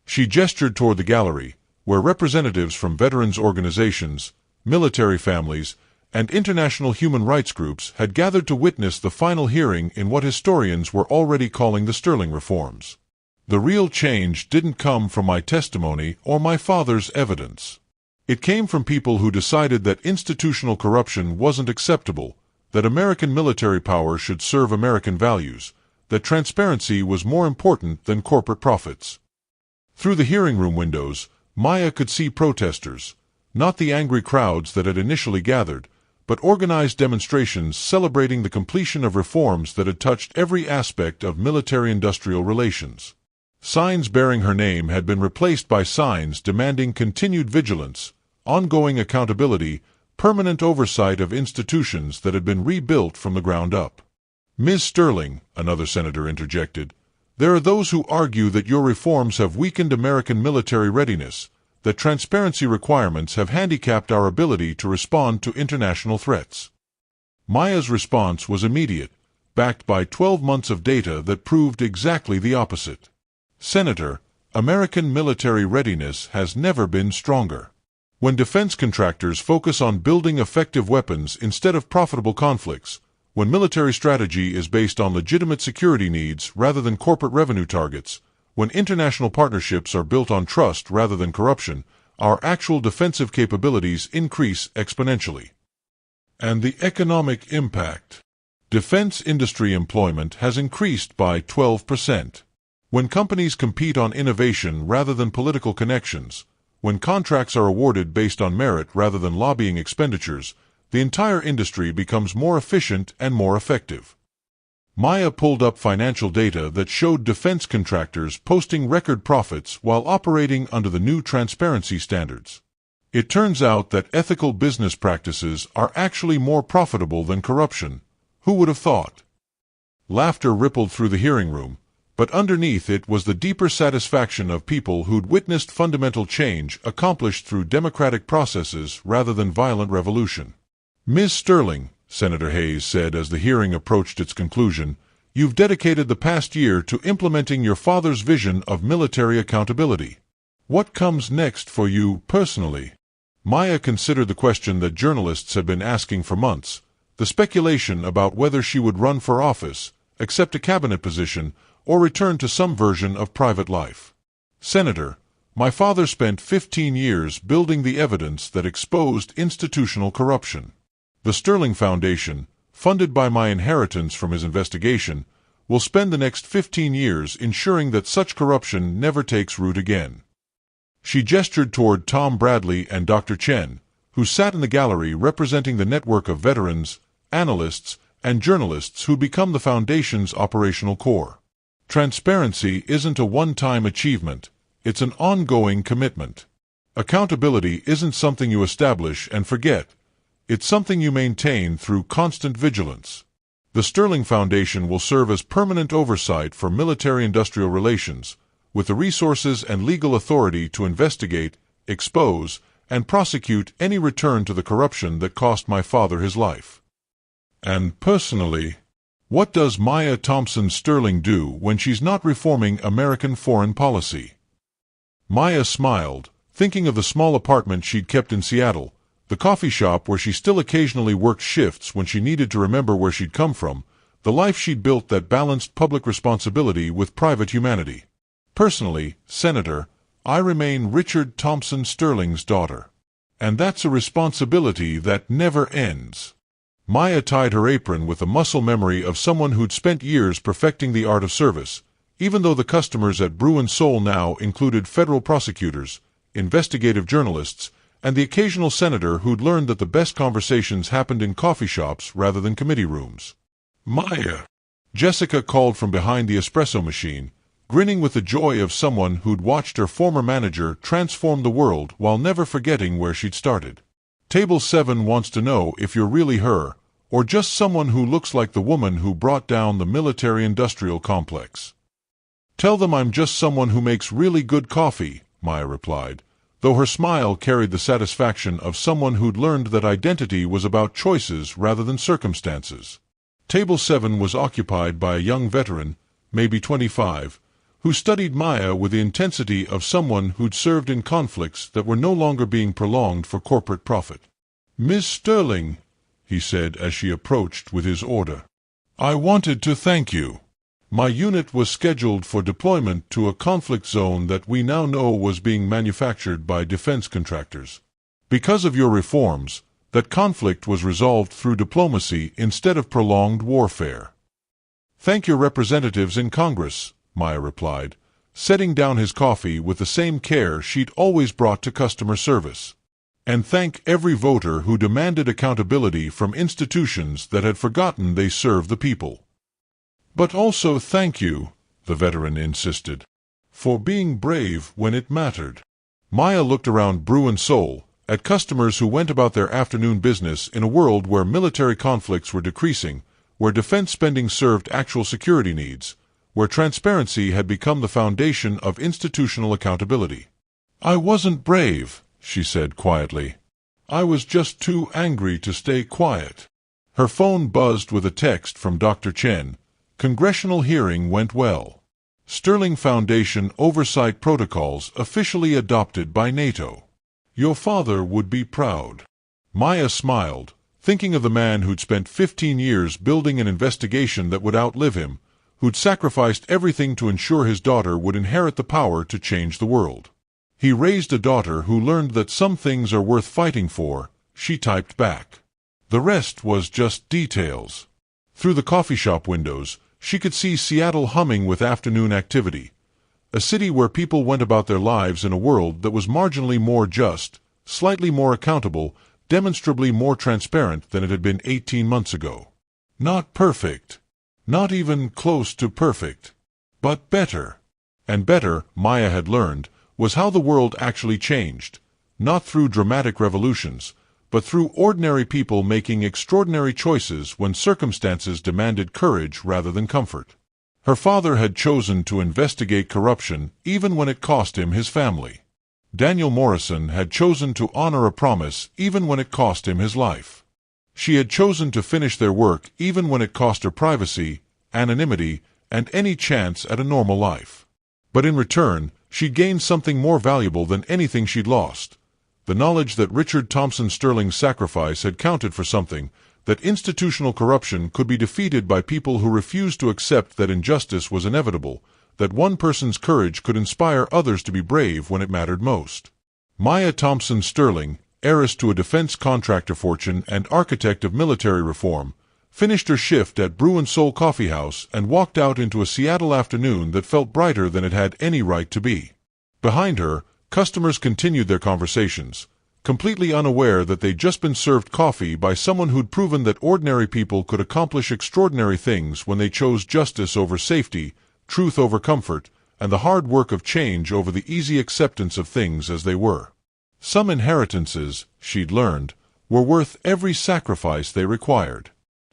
She gestured toward the gallery, where representatives from veterans organizations, military families, and international human rights groups had gathered to witness the final hearing in what historians were already calling the Sterling reforms. "The real change didn't come from my testimony or my father's evidence. It came from people who decided that institutional corruption wasn't acceptable, that American military power should serve American values, that transparency was more important than corporate profits." Through the hearing room windows, Maya could see protesters, not the angry crowds that had initially gathered, but organized demonstrations celebrating the completion of reforms that had touched every aspect of military-industrial relations. Signs bearing her name had been replaced by signs demanding continued vigilance, ongoing accountability, permanent oversight of institutions that had been rebuilt from the ground up. "Ms. Sterling," another senator interjected, "there are those who argue that your reforms have weakened American military readiness, that transparency requirements have handicapped our ability to respond to international threats." Maya's response was immediate, backed by 12 months of data that proved exactly the opposite. Senator, American military readiness has never been stronger. When defense contractors focus on building effective weapons instead of profitable conflicts, when military strategy is based on legitimate security needs rather than corporate revenue targets, when international partnerships are built on trust rather than corruption, our actual defensive capabilities increase exponentially. And the economic impact. Defense industry employment has increased by 12%. When companies compete on innovation rather than political connections, when contracts are awarded based on merit rather than lobbying expenditures, the entire industry becomes more efficient and more effective. Maya pulled up financial data that showed defense contractors posting record profits while operating under the new transparency standards. It turns out that ethical business practices are actually more profitable than corruption. Who would have thought? Laughter rippled through the hearing room, but underneath it was the deeper satisfaction of people who'd witnessed fundamental change accomplished through democratic processes rather than violent revolution. Ms. Sterling, Senator Hayes said as the hearing approached its conclusion, you've dedicated the past year to implementing your father's vision of military accountability. What comes next for you personally? Maya considered the question that journalists had been asking for months, the speculation about whether she would run for office, accept a cabinet position, or return to some version of private life. Senator, my father spent 15 years building the evidence that exposed institutional corruption. The Sterling Foundation, funded by my inheritance from his investigation, will spend the next 15 years ensuring that such corruption never takes root again. She gestured toward Tom Bradley and Dr. Chen, who sat in the gallery representing the network of veterans, analysts, and journalists who become the Foundation's operational core. Transparency isn't a one-time achievement, it's an ongoing commitment. Accountability isn't something you establish and forget. It's something you maintain through constant vigilance. The Sterling Foundation will serve as permanent oversight for military-industrial relations, with the resources and legal authority to investigate, expose, and prosecute any return to the corruption that cost my father his life. And personally, what does Maya Thompson Sterling do when she's not reforming American foreign policy? Maya smiled, thinking of the small apartment she'd kept in Seattle, the coffee shop where she still occasionally worked shifts when she needed to remember where she'd come from, the life she'd built that balanced public responsibility with private humanity. Personally, Senator, I remain Richard Thompson Sterling's daughter. And that's a responsibility that never ends. Maya tied her apron with the muscle memory of someone who'd spent years perfecting the art of service, even though the customers at Bruin Soul now included federal prosecutors, investigative journalists, and the occasional senator who'd learned that the best conversations happened in coffee shops rather than committee rooms. Maya! Jessica called from behind the espresso machine, grinning with the joy of someone who'd watched her former manager transform the world while never forgetting where she'd started. Table 7 wants to know if you're really her, or just someone who looks like the woman who brought down the military-industrial complex. Tell them I'm just someone who makes really good coffee, Maya replied, though her smile carried the satisfaction of someone who'd learned that identity was about choices rather than circumstances. Table 7 was occupied by a young veteran, maybe 25, who studied Maya with the intensity of someone who'd served in conflicts that were no longer being prolonged for corporate profit. Miss Sterling, he said as she approached with his order, I wanted to thank you. My unit was scheduled for deployment to a conflict zone that we now know was being manufactured by defense contractors. Because of your reforms, that conflict was resolved through diplomacy instead of prolonged warfare. Thank your representatives in Congress, Maya replied, setting down his coffee with the same care she'd always brought to customer service. And thank every voter who demanded accountability from institutions that had forgotten they serve the people. But also thank you, the veteran insisted, for being brave when it mattered. Maya looked around Bruin Soul, at customers who went about their afternoon business in a world where military conflicts were decreasing, where defense spending served actual security needs, where transparency had become the foundation of institutional accountability. I wasn't brave, she said quietly. I was just too angry to stay quiet. Her phone buzzed with a text from Dr. Chen. Congressional hearing went well. Sterling Foundation oversight protocols officially adopted by NATO. Your father would be proud. Maya smiled, thinking of the man who'd spent 15 years building an investigation that would outlive him, who'd sacrificed everything to ensure his daughter would inherit the power to change the world. He raised a daughter who learned that some things are worth fighting for, she typed back. The rest was just details. Through the coffee shop windows, she could see Seattle humming with afternoon activity, a city where people went about their lives in a world that was marginally more just, slightly more accountable, demonstrably more transparent than it had been 18 months ago. Not perfect. Not even close to perfect. But better. And better, Maya had learned, was how the world actually changed, not through dramatic revolutions, but through ordinary people making extraordinary choices when circumstances demanded courage rather than comfort. Her father had chosen to investigate corruption even when it cost him his family. Daniel Morrison had chosen to honor a promise even when it cost him his life. She had chosen to finish their work even when it cost her privacy, anonymity, and any chance at a normal life. But in return, she'd gained something more valuable than anything she'd lost. The knowledge that Richard Thompson Sterling's sacrifice had counted for something, that institutional corruption could be defeated by people who refused to accept that injustice was inevitable, that one person's courage could inspire others to be brave when it mattered most. Maya Thompson Sterling, heiress to a defense contractor fortune and architect of military reform, finished her shift at Brew and Soul Coffee House and walked out into a Seattle afternoon that felt brighter than it had any right to be. Behind her, customers continued their conversations, completely unaware that they'd just been served coffee by someone who'd proven that ordinary people could accomplish extraordinary things when they chose justice over safety, truth over comfort, and the hard work of change over the easy acceptance of things as they were. Some inheritances, she'd learned, were worth every sacrifice they required,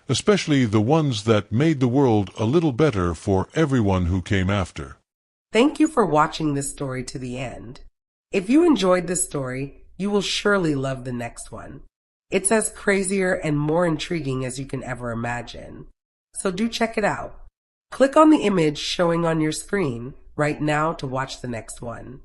especially the ones that made the world a little better for everyone who came after. Thank you for watching this story to the end. If you enjoyed this story, you will surely love the next one. It's as crazier and more intriguing as you can ever imagine. So do check it out. Click on the image showing on your screen right now to watch the next one.